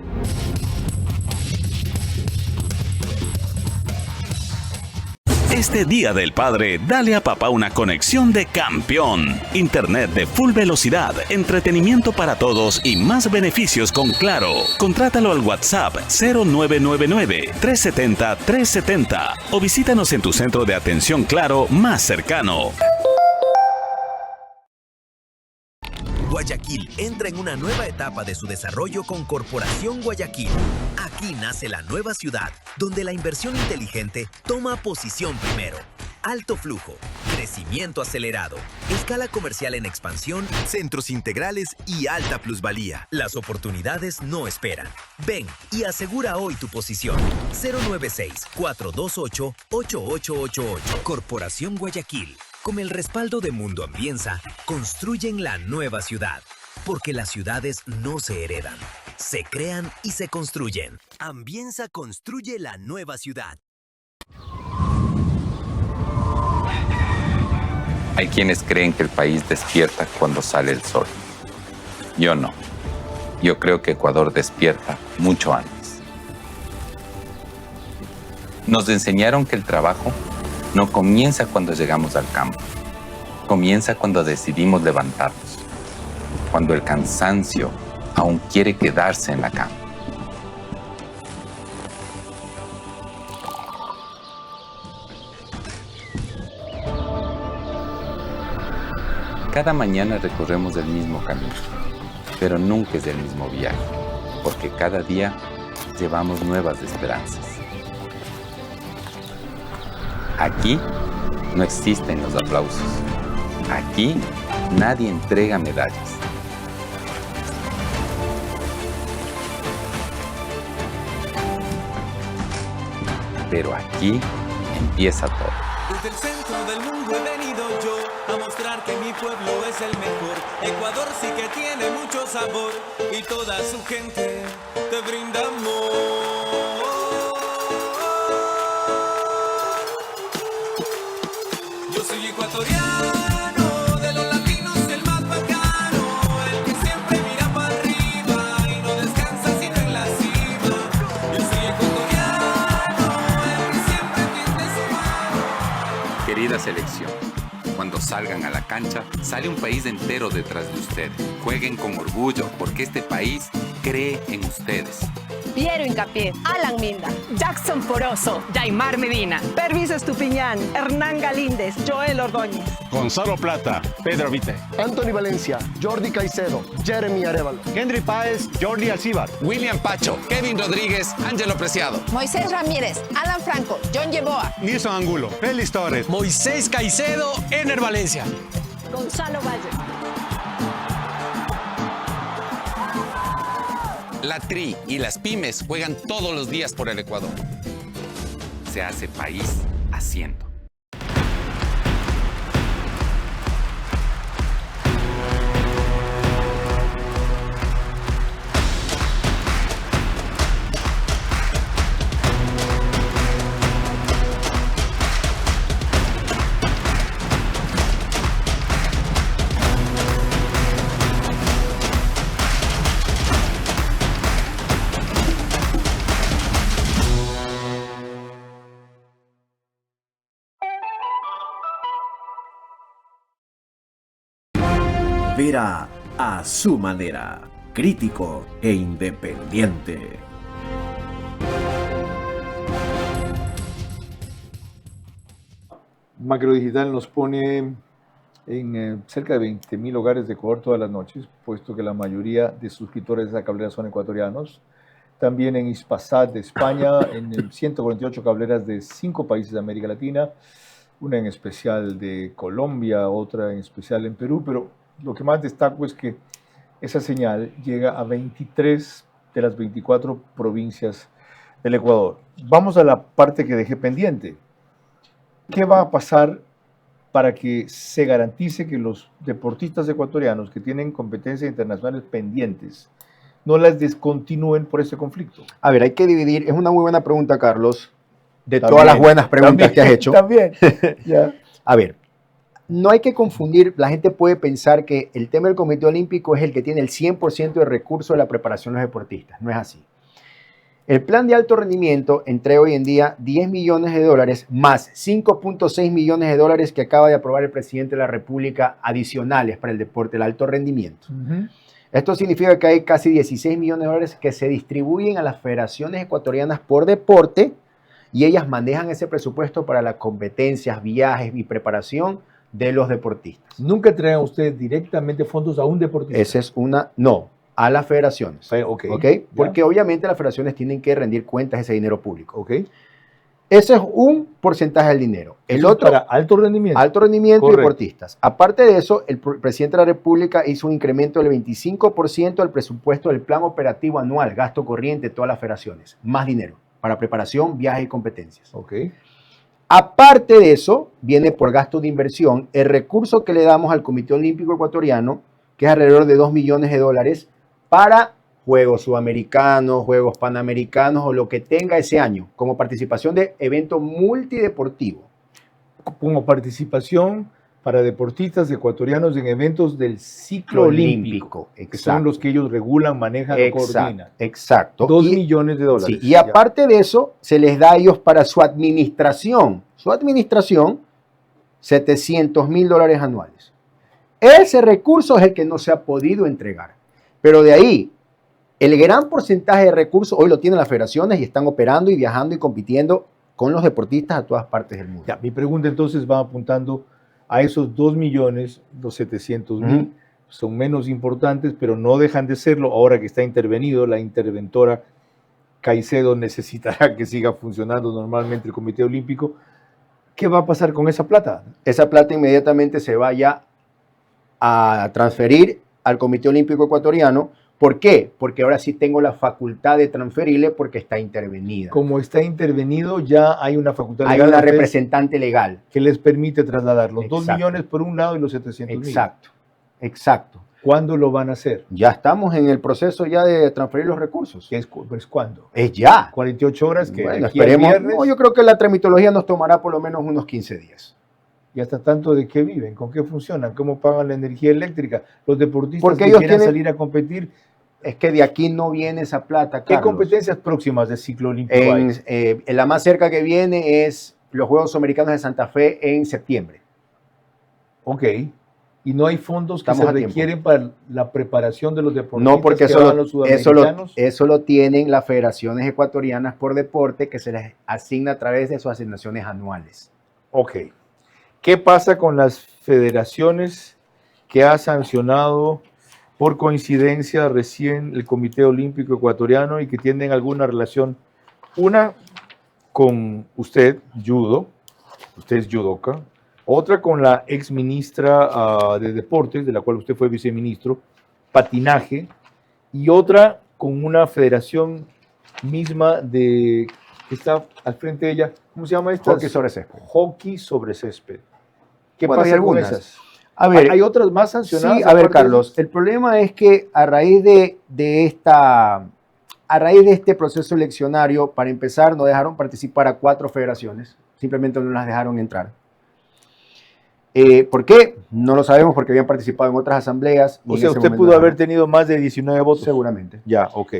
Este Día del Padre, dale a papá una conexión de campeón. Internet de full velocidad, entretenimiento para todos y más beneficios con Claro. Contrátalo al WhatsApp 0999-370-370 o visítanos en tu centro de atención Claro más cercano. Guayaquil entra en una nueva etapa de su desarrollo con Corporación Guayaquil. Aquí nace la nueva ciudad, donde la inversión inteligente toma posición primero. Alto flujo, crecimiento acelerado, escala comercial en expansión, centros integrales y alta plusvalía. Las oportunidades no esperan. Ven y asegura hoy tu posición. 096-428-8888. Corporación Guayaquil. Con el respaldo de Mundo Ambienza, construyen la nueva ciudad. Porque las ciudades no se heredan, se crean y se construyen. Ambienza construye la nueva ciudad. Hay quienes creen que el país despierta cuando sale el sol. Yo no. Yo creo que Ecuador despierta mucho antes. Nos enseñaron que el trabajo no comienza cuando llegamos al campo. Comienza cuando decidimos levantarnos. Cuando el cansancio aún quiere quedarse en la cama. Cada mañana recorremos el mismo camino, pero nunca es el mismo viaje, porque cada día llevamos nuevas esperanzas. Aquí no existen los aplausos. Aquí nadie entrega medallas. Pero aquí empieza todo. Desde el centro del mundo he venido yo a mostrar que mi pueblo es el mejor. Ecuador sí que tiene mucho sabor y toda su gente te brinda amor. Yo soy ecuatoriano, de los latinos el más bacano, el que siempre mira para arriba y no descansa sino en la cima. Yo soy ecuatoriano, el que siempre tiende su mano. Querida selección, cuando salgan a la cancha, sale un país entero detrás de ustedes. Jueguen con orgullo, porque este país cree en ustedes. Piero Hincapié, Alan Minda, Jackson Poroso, Yaimar Medina, Pervis Estupiñán, Hernán Galíndez, Joel Ordóñez, Gonzalo Plata, Pedro Vite, Anthony Valencia, Jordi Caicedo, Jeremy Arevalo, Henry Páez, Jordi Alcibar, William Pacho, Kevin Rodríguez, Ángelo Preciado, Moisés Ramírez, Alan Franco, John Yeboa, Nilson Angulo, Félix Torres, Moisés Caicedo, Ener Valencia, Gonzalo Valle. La TRI y las pymes juegan todos los días por el Ecuador. Se hace país haciendo. Vera a su manera, crítico e independiente. Macrodigital nos pone en cerca de 20.000 hogares de Ecuador todas las noches, puesto que la mayoría de suscriptores de esa cablera son ecuatorianos. También en Hispasat de España, en 148 cableras de 5 países de América Latina, una en especial de Colombia, otra en especial en Perú, pero lo que más destaco es que esa señal llega a 23 de las 24 provincias del Ecuador. Vamos a la parte que dejé pendiente. ¿Qué va a pasar para que se garantice que los deportistas ecuatorianos que tienen competencias internacionales pendientes no las descontinúen por este conflicto? A ver, hay que dividir, es una muy buena pregunta, Carlos, de También, todas las buenas preguntas también, que has hecho. También, ya. A ver, no hay que confundir, la gente puede pensar que el tema del Comité Olímpico es el que tiene el 100% de recursos de la preparación de los deportistas, no es así. El plan de alto rendimiento entrega hoy en día 10 millones de dólares más 5.6 millones de dólares que acaba de aprobar el presidente de la República adicionales para el deporte, el alto rendimiento. Esto significa que hay casi 16 millones de dólares que se distribuyen a las federaciones ecuatorianas por deporte y ellas manejan ese presupuesto para las competencias, viajes y preparación de los deportistas. ¿Nunca traen ustedes directamente fondos a un deportista? Esa es una, no, a las federaciones. Ok. Porque obviamente las federaciones tienen que rendir cuentas de ese dinero público. Ok. Ese es un porcentaje del dinero. El Eso es otro, para alto rendimiento. alto rendimiento y Correcto. deportistas. Aparte de eso, el presidente de la República hizo un incremento del 25% del presupuesto del plan operativo anual, gasto corriente de todas las federaciones. Más dinero para preparación, viajes y competencias. Ok. Aparte de eso, viene por gasto de inversión el recurso que le damos al Comité Olímpico Ecuatoriano, que es alrededor de 2 millones de dólares para Juegos Sudamericanos, Juegos Panamericanos o lo que tenga ese año, como participación de evento multideportivo. Como participación para deportistas ecuatorianos en eventos del ciclo olímpico, que son los que ellos regulan, manejan o coordinan. Exacto. 2 millones de dólares. Sí, y aparte de eso, se les da a ellos para su administración. Su administración, 700 mil dólares anuales. Ese recurso es el que no se ha podido entregar. Pero de ahí, el gran porcentaje de recursos hoy lo tienen las federaciones y están operando y viajando y compitiendo con los deportistas a todas partes del mundo. Ya, mi pregunta entonces va apuntando a esos 2 millones, los 700 mil, son menos importantes, pero no dejan de serlo ahora que está intervenido. La interventora Caicedo necesitará que siga funcionando normalmente el Comité Olímpico. ¿Qué va a pasar con esa plata? Esa plata inmediatamente se va ya a transferir al Comité Olímpico Ecuatoriano. ¿Por qué? Porque ahora sí tengo la facultad de transferirle porque está intervenida. Como está intervenido, ya hay una facultad Hay legal. una representante legal. Que les permite trasladar los 2 Exacto. millones por un lado y los 700 mil. Exacto, exacto. ¿Cuándo lo van a hacer? Ya estamos en el proceso ya de transferir los recursos. ¿Pues cuándo? Es ya. 48 horas que Bueno, aquí al esperemos. viernes. No, yo creo que la tramitología nos tomará por lo menos unos 15 días. ¿Y hasta tanto de qué viven? ¿Con qué funcionan? ¿Cómo pagan la energía eléctrica? Los deportistas Porque que ellos quieran tienen- salir a competir. Es que de aquí no viene esa plata, ¿Qué Carlos. competencias próximas de ciclo olímpico hay? En la más cerca que viene es los Juegos Americanos de Santa Fe en septiembre. Ok. ¿Y no hay fondos que Estamos se a tiempo. requieren para la preparación de los deportistas No, porque que eso van lo, los sudamericanos? eso lo tienen las federaciones ecuatorianas por deporte que se les asigna a través de sus asignaciones anuales. Ok. ¿Qué pasa con las federaciones que ha sancionado por coincidencia recién el Comité Olímpico Ecuatoriano y que tienen alguna relación? Una con usted, judo, usted es judoka. Otra con la ex ministra de Deportes, de la cual usted fue viceministro, patinaje. Y otra con una federación misma que está al frente de ella. ¿Cómo se llama esta? Hockey sobre césped. Hockey sobre césped. ¿Qué Bueno, hay pasa con algunas. esas? A ver, ¿Hay otras más sancionadas? Sí, a ver, aparte de Carlos, esas? el problema es que a raíz de este proceso eleccionario, para empezar, no dejaron participar a 4 federaciones, simplemente no las dejaron entrar. ¿Por qué? No lo sabemos porque habían participado en otras asambleas. y O en sea, ese usted momento pudo no. haber tenido más de 19 votos. Seguramente. Ya, ok.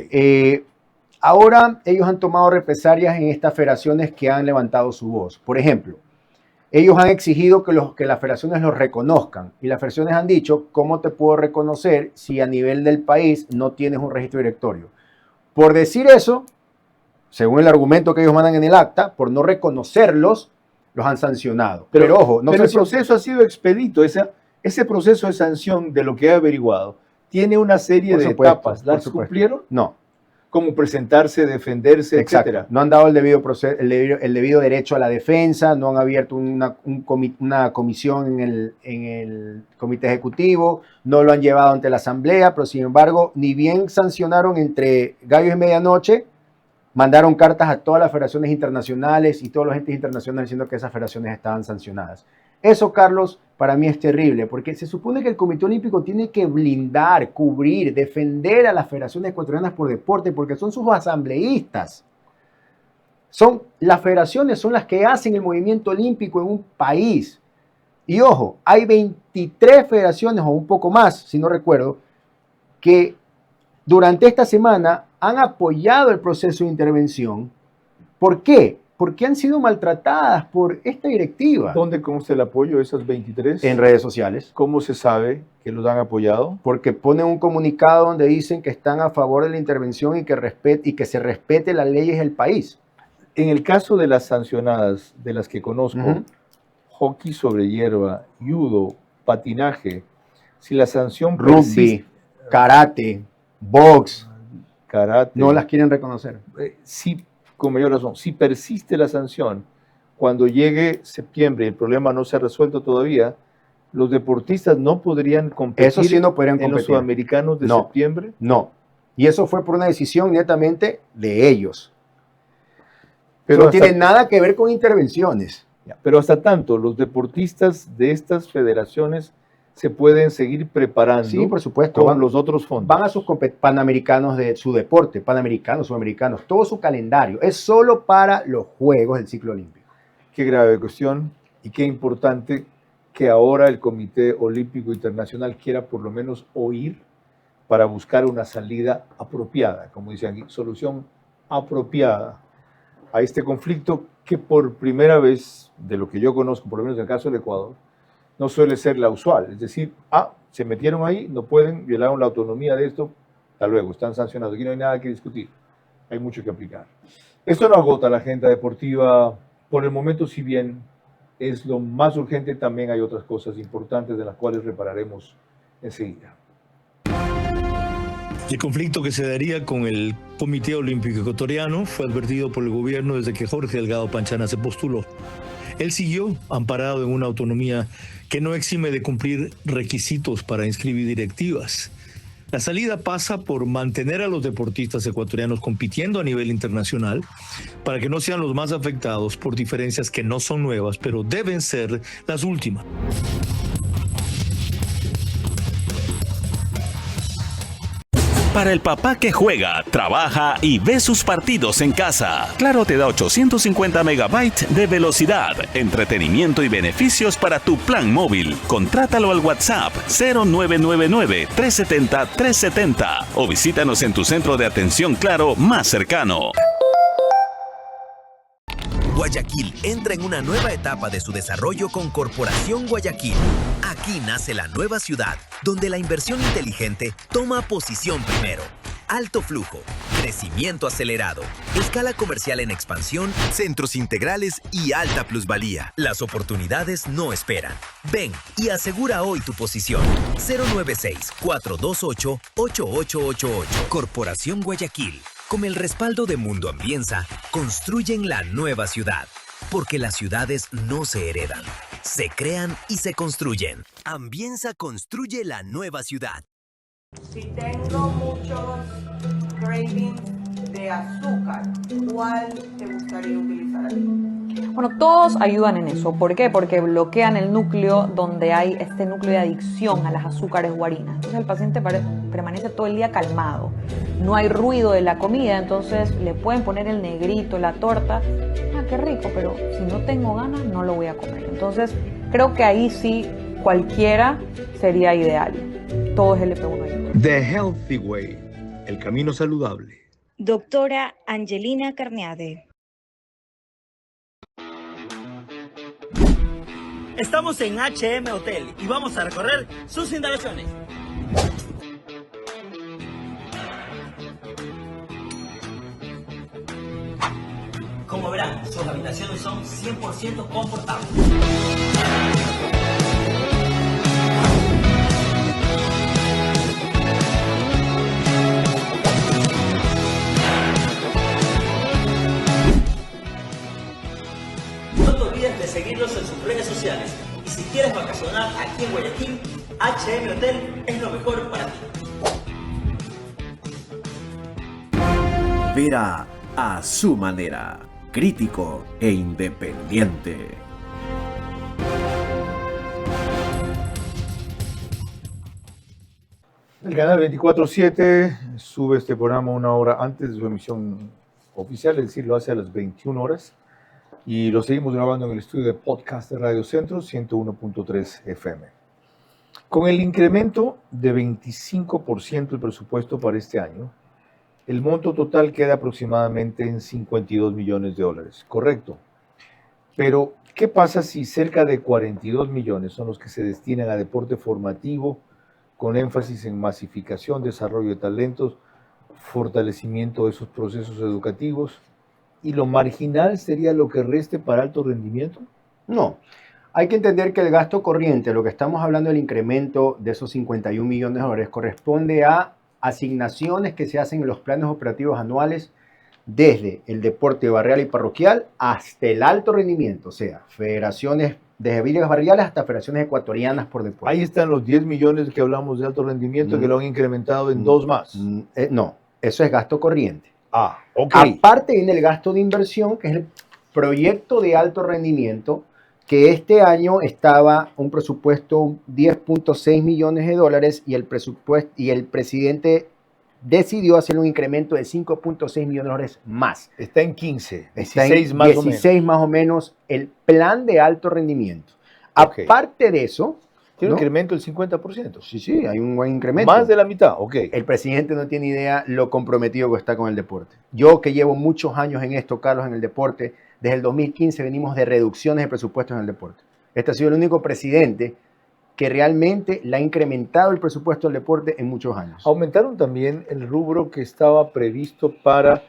Ahora ellos han tomado represalias en estas federaciones que han levantado su voz. Por ejemplo, ellos han exigido que las federaciones los reconozcan. Y las federaciones han dicho, ¿cómo te puedo reconocer si a nivel del país no tienes un registro directorio? Por decir eso, según el argumento que ellos mandan en el acta, por no reconocerlos, los han sancionado. Pero ojo, no pero sé el si- proceso ha sido expedito. Ese proceso de sanción de lo que he averiguado tiene una serie Por de supuesto, etapas. por ¿Las supuesto. cumplieron? No. Como presentarse, defenderse, Exacto. etcétera. No han dado el debido derecho a la defensa, no han abierto una comisión en el comité ejecutivo, no lo han llevado ante la asamblea, pero sin embargo, ni bien sancionaron entre gallos y medianoche, mandaron cartas a todas las federaciones internacionales y todos los entes internacionales diciendo que esas federaciones estaban sancionadas. Eso, Carlos, para mí es terrible, porque se supone que el Comité Olímpico tiene que blindar, cubrir, defender a las federaciones ecuatorianas por deporte, porque son sus asambleístas. Las federaciones son las que hacen el movimiento olímpico en un país. Y ojo, hay 23 federaciones o un poco más, si no recuerdo, que durante esta semana han apoyado el proceso de intervención. ¿Por qué? Porque han sido maltratadas por esta directiva. ¿Dónde consta el apoyo de esas 23? En redes sociales. ¿Cómo se sabe que los han apoyado? Porque ponen un comunicado donde dicen que están a favor de la intervención y que se respete las leyes del país. En el caso de las sancionadas, de las que conozco, hockey sobre hierba, judo, patinaje, si la sanción rugby, karate, box, no las quieren reconocer. Sí, con mayor razón. Si persiste la sanción, cuando llegue septiembre y el problema no se ha resuelto todavía, los deportistas no podrían competir. Eso sí no podrían competir. ¿En los sudamericanos de septiembre? No. Y eso fue por una decisión netamente de ellos. Pero no tiene nada que ver con intervenciones. Pero hasta tanto, los deportistas de estas federaciones se pueden seguir preparando. Sí, por supuesto. Con los otros fondos. Van a sus panamericanos de su deporte, panamericanos, sudamericanos, todo su calendario. Es solo para los Juegos del Ciclo Olímpico. Qué grave cuestión y qué importante que ahora el Comité Olímpico Internacional quiera por lo menos oír para buscar una salida apropiada, como dicen aquí, solución apropiada a este conflicto que por primera vez, de lo que yo conozco, por lo menos en el caso del Ecuador, no suele ser la usual. Es decir, se metieron ahí, no pueden, violaron la autonomía de esto, hasta luego, están sancionados. Aquí no hay nada que discutir, hay mucho que aplicar. Esto no agota la agenda deportiva por el momento, si bien es lo más urgente, también hay otras cosas importantes de las cuales repararemos enseguida. El conflicto que se daría con el Comité Olímpico Ecuatoriano fue advertido por el gobierno desde que Jorge Delgado Panchana se postuló. Él siguió amparado en una autonomía que no exime de cumplir requisitos para inscribir directivas. La salida pasa por mantener a los deportistas ecuatorianos compitiendo a nivel internacional para que no sean los más afectados por diferencias que no son nuevas, pero deben ser las últimas. Para el papá que juega, trabaja y ve sus partidos en casa. Claro te da 850 megabytes de velocidad, entretenimiento y beneficios para tu plan móvil. Contrátalo al WhatsApp 0999-370-370 o visítanos en tu centro de atención Claro más cercano. Guayaquil entra en una nueva etapa de su desarrollo con Corporación Guayaquil. Aquí nace la nueva ciudad, donde la inversión inteligente toma posición primero. Alto flujo, crecimiento acelerado, escala comercial en expansión, centros integrales y alta plusvalía. Las oportunidades no esperan. Ven y asegura hoy tu posición. 096-428-8888. Corporación Guayaquil. Con el respaldo de Mundo Ambienza, construyen la nueva ciudad. Porque las ciudades no se heredan, se crean y se construyen. Ambienza construye la nueva ciudad. Si tengo muchos cravings de azúcar, ¿cuál te gustaría utilizar a ti? Bueno, todos ayudan en eso. ¿Por qué? Porque bloquean el núcleo donde hay este núcleo de adicción a las azúcares o harinas. Entonces el paciente permanece todo el día calmado. No hay ruido de la comida, entonces le pueden poner el negrito, la torta. Qué rico, pero si no tengo ganas no lo voy a comer. Entonces creo que ahí sí cualquiera sería ideal. Todo es LP1 ayuda. The Healthy Way, el camino saludable. Doctora Angelina Carneade. Estamos en HM Hotel y vamos a recorrer sus instalaciones. Como verán, sus habitaciones son 100% confortables. No te olvides de seguirlos en sus redes sociales. Y si quieres vacacionar aquí en Guayaquil, HM Hotel es lo mejor para ti. Ver a a su manera, crítico e independiente. El canal 24/7 sube este programa una hora antes de su emisión oficial, es decir, lo hace a las 21 horas. Y lo seguimos grabando en el estudio de podcast de Radio Centro 101.3 FM. Con el incremento de 25% del presupuesto para este año, el monto total queda aproximadamente en 52 millones de dólares, correcto. Pero, ¿qué pasa si cerca de 42 millones son los que se destinan a deporte formativo, con énfasis en masificación, desarrollo de talentos, fortalecimiento de esos procesos educativos? ¿Y lo marginal sería lo que reste para alto rendimiento? No. Hay que entender que el gasto corriente, lo que estamos hablando del incremento de esos 51 millones de dólares, corresponde a asignaciones que se hacen en los planes operativos anuales desde el deporte barrial y parroquial hasta el alto rendimiento, o sea, federaciones desde ligas barriales hasta federaciones ecuatorianas por deporte. Ahí están los 10 millones que hablamos de alto rendimiento, que lo han incrementado en 2 más. No, eso es gasto corriente. Ah, ok. Aparte viene el gasto de inversión, que es el proyecto de alto rendimiento, que este año estaba un presupuesto 10.6 millones de dólares y el presupuesto y el presidente decidió hacer un incremento de 5.6 millones de dólares más. Está en 15, Está 16 en más 16 más o menos el plan de alto rendimiento. Ok. Aparte de eso, Tiene un ¿no? incremento del 50%. Sí, hay un buen incremento. Más de la mitad, ok. El presidente no tiene idea lo comprometido que está con el deporte. Yo que llevo muchos años en esto, Carlos, en el deporte, desde el 2015 venimos de reducciones de presupuestos en el deporte. Este ha sido el único presidente que realmente le ha incrementado el presupuesto del deporte en muchos años. Aumentaron también el rubro que estaba previsto para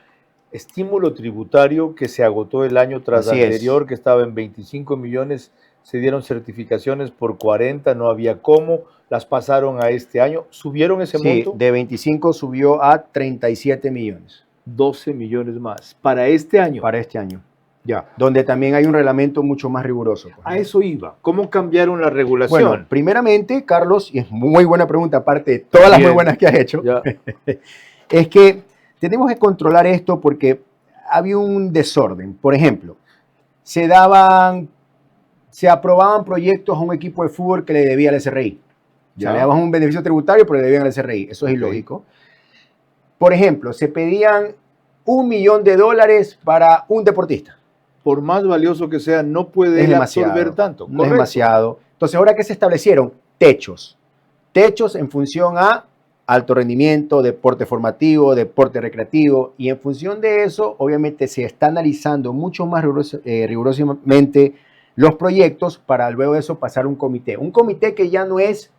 estímulo tributario, que se agotó el año tras Así es. anterior, que estaba en 25 millones, se dieron certificaciones por 40, no había cómo, las pasaron a este año. ¿Subieron ese Sí, monto? de 25 subió a 37 millones. 12 millones más. ¿Para este año? Para este año. Ya. Donde también hay un reglamento mucho más riguroso. Pues, A ¿no? eso iba. ¿Cómo cambiaron la regulación? Bueno, primeramente, Carlos, y es muy buena pregunta, aparte de todas las muy Bien. buenas que has hecho, Ya. es que tenemos que controlar esto porque había un desorden. Por ejemplo, se aprobaban proyectos a un equipo de fútbol que le debía al SRI. O sea, Ya. le daban un beneficio tributario, pero le debían al SRI. Eso es Ok. ilógico. Por ejemplo, se pedían $1 millón para un deportista. Por más valioso que sea, no puede Es él demasiado. absorber tanto. No es Correcto. demasiado. Entonces, ahora que se establecieron techos. Techos en función a alto rendimiento, deporte formativo, deporte recreativo. Y en función de eso, obviamente, se está analizando mucho más rigurosamente los proyectos para luego de eso pasar a un comité. Un comité que ya no es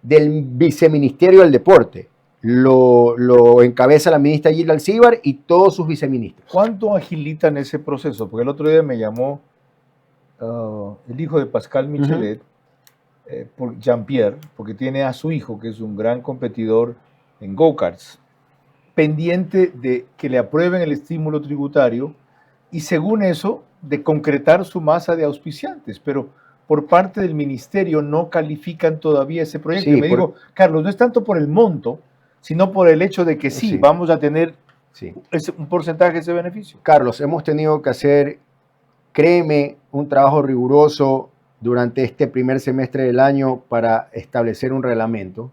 del viceministerio del deporte. Lo encabeza la ministra Gilda Alcíbar y todos sus viceministros. ¿Cuánto agilitan ese proceso? Porque el otro día me llamó el hijo de Pascal Michelet, por Jean-Pierre, porque tiene a su hijo, que es un gran competidor en go-karts, pendiente de que le aprueben el estímulo tributario y según eso, de concretar su masa de auspiciantes. Pero por parte del ministerio no califican todavía ese proyecto. Sí, Y me digo, Carlos, no es tanto por el monto, sino por el hecho de que sí, Sí. vamos a tener Sí. un porcentaje de ese beneficio. Carlos, hemos tenido que hacer, créeme, un trabajo riguroso durante este primer semestre del año para establecer un reglamento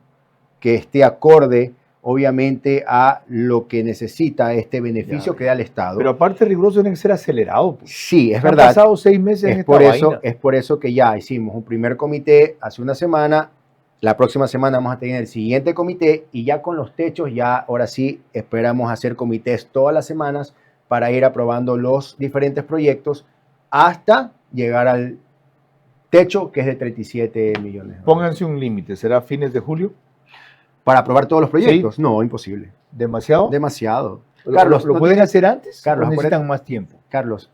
que esté acorde, obviamente, a lo que necesita este beneficio que da el Estado. Pero aparte riguroso tiene que ser acelerado. Pues. Sí, es Han verdad. pasado 6 meses en Es esta por eso, vaina. es por eso que ya hicimos un primer comité hace una semana. La próxima semana vamos a tener el siguiente comité y ya con los techos, ya ahora sí esperamos hacer comités todas las semanas para ir aprobando los diferentes proyectos hasta llegar al techo que es de 37 millones. Pónganse un límite, ¿será fines de julio? ¿Para aprobar todos los proyectos? No, imposible. ¿Demasiado? Demasiado. Carlos, ¿lo no pueden tiene- hacer antes? Carlos, ¿O necesitan acuérdate- más tiempo? Carlos,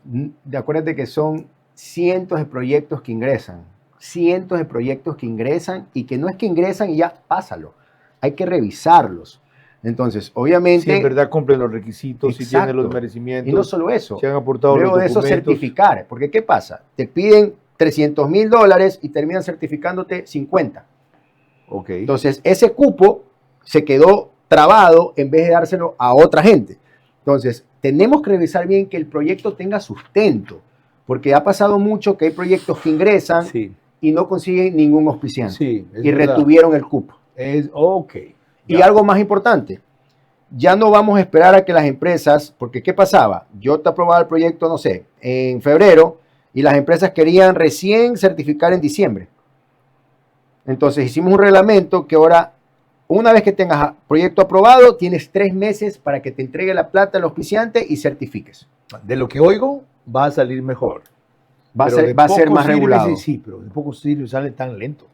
acuérdate que son cientos de proyectos que ingresan. Cientos de proyectos que ingresan y que no es que ingresan y ya pásalo. Hay que revisarlos. Entonces, obviamente... Si en verdad cumplen los requisitos, si Exacto. tienen los merecimientos. Y no solo eso. Si han aportado Luego los de eso, documentos. certificar. Porque ¿qué pasa? Te piden $300,000 y terminan certificándote 50. Ok. Entonces, ese cupo se quedó trabado en vez de dárselo a otra gente. Entonces, tenemos que revisar bien que el proyecto tenga sustento, porque ha pasado mucho que hay proyectos que ingresan y no consiguen ningún auspiciante y verdad. retuvieron el cupo. Y algo más importante, ya no vamos a esperar a que las empresas, porque ¿qué pasaba? Yo te aprobaba el proyecto, no sé, en febrero y las empresas querían recién certificar en diciembre. Entonces hicimos un reglamento que ahora, una vez que tengas proyecto aprobado, tienes 3 meses para que te entregue la plata al auspiciante y certifiques. De lo que oigo, va a salir mejor. Va a ser más regulado. Sí, pero de pocos sirve sale tan lento.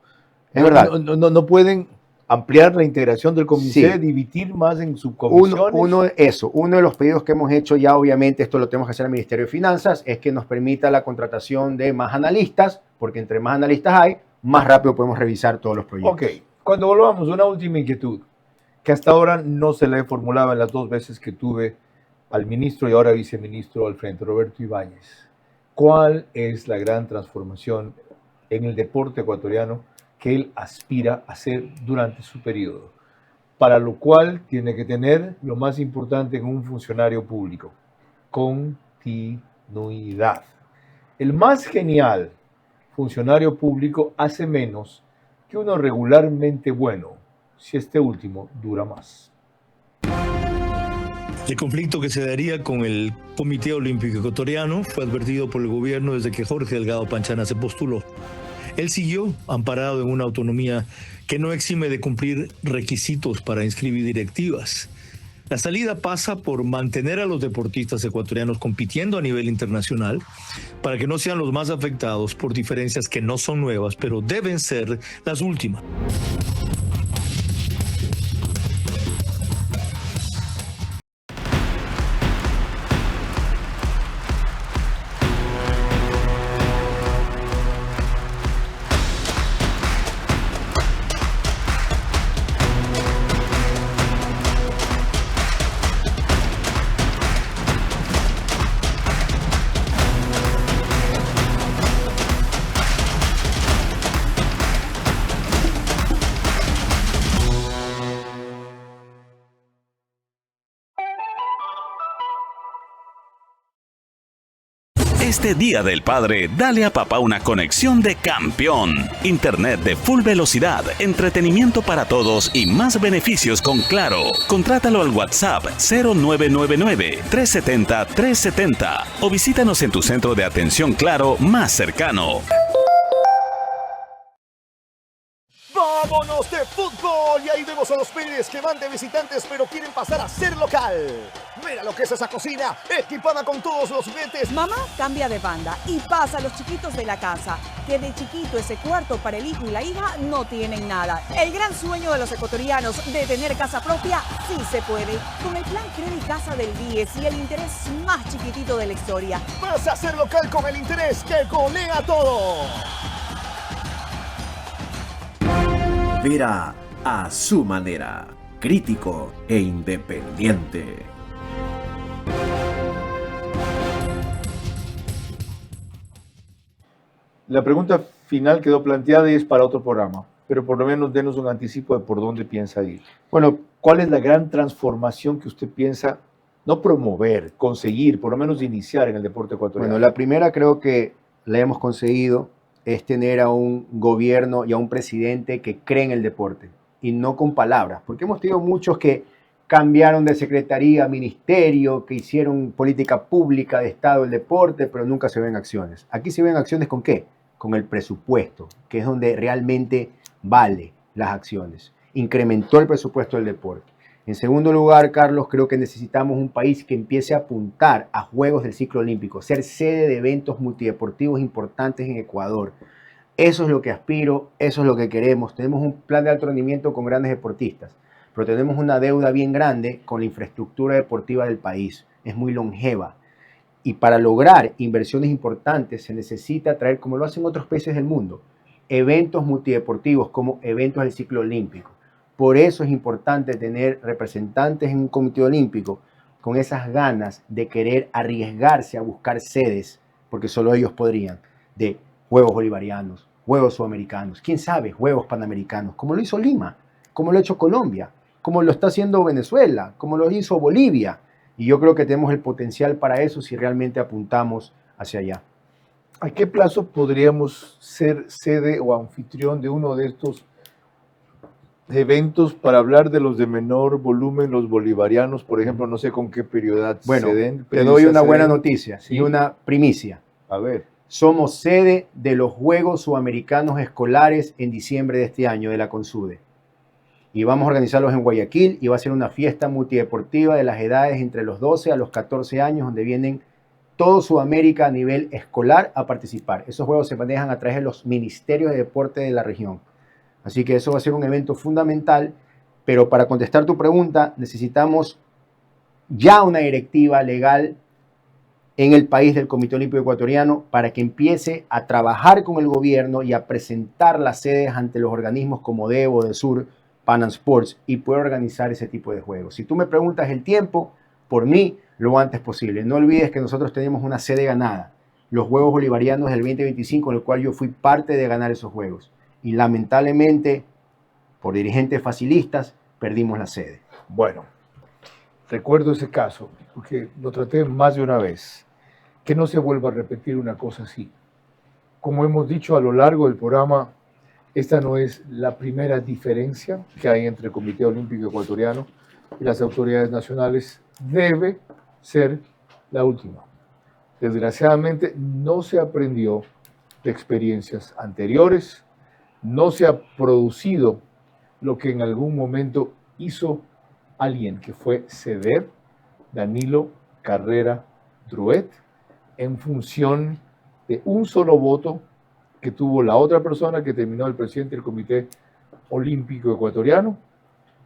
Es verdad. No pueden ampliar la integración del comité, dividir más en subcomisiones. Uno de los pedidos que hemos hecho ya, obviamente, esto lo tenemos que hacer al Ministerio de Finanzas, es que nos permita la contratación de más analistas, porque entre más analistas hay, más rápido podemos revisar todos los proyectos. Ok, cuando volvamos, una última inquietud, que hasta ahora no se le formulaba en las 2 veces que tuve al ministro y ahora viceministro al frente, Roberto Ibáñez. ¿Cuál es la gran transformación en el deporte ecuatoriano que él aspira a hacer durante su periodo? Para lo cual tiene que tener lo más importante en un funcionario público: continuidad. El más genial funcionario público hace menos que uno regularmente bueno, si este último dura más. El conflicto que se daría con el Comité Olímpico Ecuatoriano fue advertido por el gobierno desde que Jorge Delgado Panchana se postuló. Él siguió amparado en una autonomía que no exime de cumplir requisitos para inscribir directivas. La salida pasa por mantener a los deportistas ecuatorianos compitiendo a nivel internacional para que no sean los más afectados por diferencias que no son nuevas, pero deben ser las últimas. Este Día del Padre, dale a papá una conexión de campeón. Internet de full velocidad, entretenimiento para todos y más beneficios con Claro. Contrátalo al WhatsApp 0999-370-370 o visítanos en tu centro de atención Claro más cercano. ¡Vámonos de fútbol! Y ahí vemos a los Pérez que van de visitantes pero quieren pasar a ser local. Mira lo que es esa cocina, equipada con todos los juguetes. Mamá cambia de banda y pasa a los chiquitos de la casa, que de chiquito ese cuarto para el hijo y la hija no tienen nada. El gran sueño de los ecuatorianos de tener casa propia sí se puede. Con el plan Credit Casa del 10 y el interés más chiquitito de la historia. Vas a ser local con el interés que golea todo. Vera a su manera, crítico e independiente. La pregunta final quedó planteada y es para otro programa, pero por lo menos denos un anticipo de por dónde piensa ir. Bueno, ¿cuál es la gran transformación que usted piensa no promover, conseguir, por lo menos iniciar en el deporte ecuatoriano? Bueno, la primera creo que la hemos conseguido, es tener a un gobierno y a un presidente que cree en el deporte y no con palabras, porque hemos tenido muchos que cambiaron de secretaría a ministerio, que hicieron política pública de Estado del deporte, pero nunca se ven acciones. Aquí se ven acciones ¿con qué? Con el presupuesto, que es donde realmente vale las acciones. Incrementó el presupuesto del deporte. En segundo lugar, Carlos, creo que necesitamos un país que empiece a apuntar a Juegos del Ciclo Olímpico, ser sede de eventos multideportivos importantes en Ecuador. Eso es lo que aspiro, eso es lo que queremos. Tenemos un plan de alto rendimiento con grandes deportistas, pero tenemos una deuda bien grande con la infraestructura deportiva del país. Es muy longeva. Y para lograr inversiones importantes se necesita traer, como lo hacen otros países del mundo, eventos multideportivos como eventos del ciclo olímpico. Por eso es importante tener representantes en un comité olímpico con esas ganas de querer arriesgarse a buscar sedes, porque solo ellos podrían, de Juegos Bolivarianos, Juegos Sudamericanos, quién sabe, Juegos Panamericanos, como lo hizo Lima, como lo ha hecho Colombia, como lo está haciendo Venezuela, como lo hizo Bolivia. Y yo creo que tenemos el potencial para eso si realmente apuntamos hacia allá. ¿A qué plazo podríamos ser sede o anfitrión de uno de estos eventos para hablar de los de menor volumen, los bolivarianos, por ejemplo? No sé con qué periodidad Bueno, se den. te doy una buena noticia y una primicia. A ver. Somos sede de los Juegos Sudamericanos Escolares en diciembre de este año de la CONSUDE. Y vamos a organizarlos en Guayaquil y va a ser una fiesta multideportiva de las edades entre los 12 a los 14 años, donde vienen todo Sudamérica a nivel escolar a participar. Esos juegos se manejan a través de los ministerios de deporte de la región. Así que eso va a ser un evento fundamental, pero para contestar tu pregunta necesitamos ya una directiva legal en el país del Comité Olímpico Ecuatoriano para que empiece a trabajar con el gobierno y a presentar las sedes ante los organismos como DEVO, DESUR, Pan Am Sports y pueda organizar ese tipo de juegos. Si tú me preguntas el tiempo, por mí, lo antes posible. No olvides que nosotros tenemos una sede ganada, los Juegos Bolivarianos del 2025, en el cual yo fui parte de ganar esos Juegos. Y lamentablemente, por dirigentes facilistas, perdimos la sede. Bueno, recuerdo ese caso, porque lo traté más de una vez. Que no se vuelva a repetir una cosa así. Como hemos dicho a lo largo del programa, esta no es la primera diferencia que hay entre el Comité Olímpico Ecuatoriano y las autoridades nacionales. Debe ser la última. Desgraciadamente no se aprendió de experiencias anteriores, no se ha producido lo que en algún momento hizo alguien que fue ceder, Danilo Carrera Druet, en función de un solo voto que tuvo la otra persona que terminó el presidente del Comité Olímpico Ecuatoriano,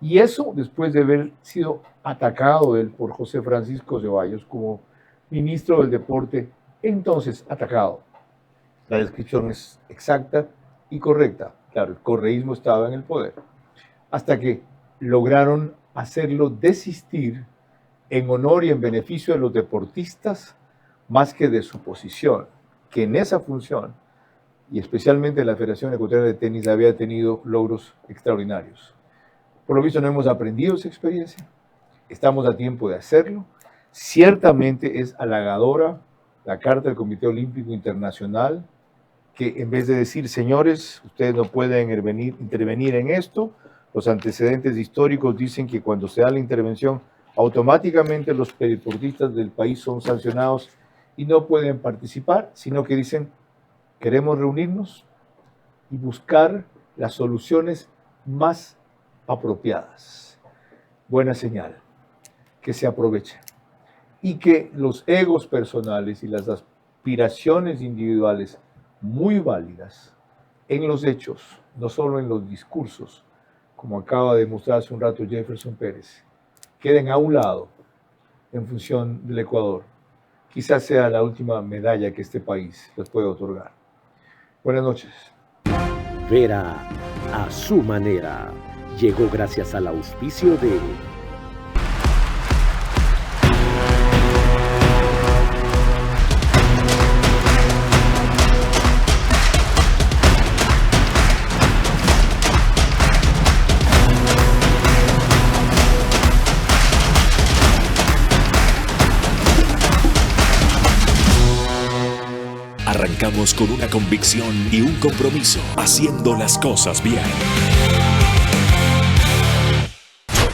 y eso después de haber sido atacado él por José Francisco Ceballos como ministro del Deporte, entonces atacado. La descripción es exacta y correcta. Claro, el correísmo estaba en el poder. Hasta que lograron hacerlo desistir en honor y en beneficio de los deportistas más que de su posición, que en esa función, y especialmente la Federación Ecuatoriana de Tenis, había tenido logros extraordinarios. Por lo visto no hemos aprendido esa experiencia, estamos a tiempo de hacerlo. Ciertamente es halagadora la Carta del Comité Olímpico Internacional, que en vez de decir, señores, ustedes no pueden intervenir en esto, los antecedentes históricos dicen que cuando se da la intervención, automáticamente los deportistas del país son sancionados y no pueden participar, sino que dicen, queremos reunirnos y buscar las soluciones más apropiadas. Buena señal, que se aproveche y que los egos personales y las aspiraciones individuales muy válidas en los hechos, no solo en los discursos, como acaba de mostrar hace un rato Jefferson Pérez, queden a un lado en función del Ecuador. Quizás sea la última medalla que este país les puede otorgar. Buenas noches. Vera a su manera. Llegó gracias al auspicio de Arrancamos con una convicción y un compromiso, haciendo las cosas bien.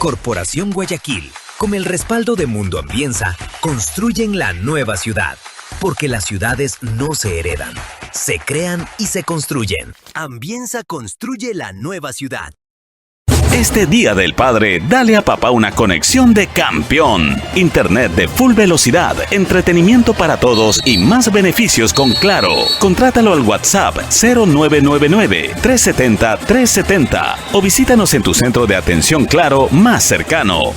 Corporación Guayaquil, con el respaldo de Mundo Ambienza, construyen la nueva ciudad. Porque las ciudades no se heredan, se crean y se construyen. Ambienza construye la nueva ciudad. Este Día del Padre, dale a papá una conexión de campeón. Internet de full velocidad, entretenimiento para todos y más beneficios con Claro. Contrátalo al WhatsApp 0999-370-370 o visítanos en tu centro de atención Claro más cercano.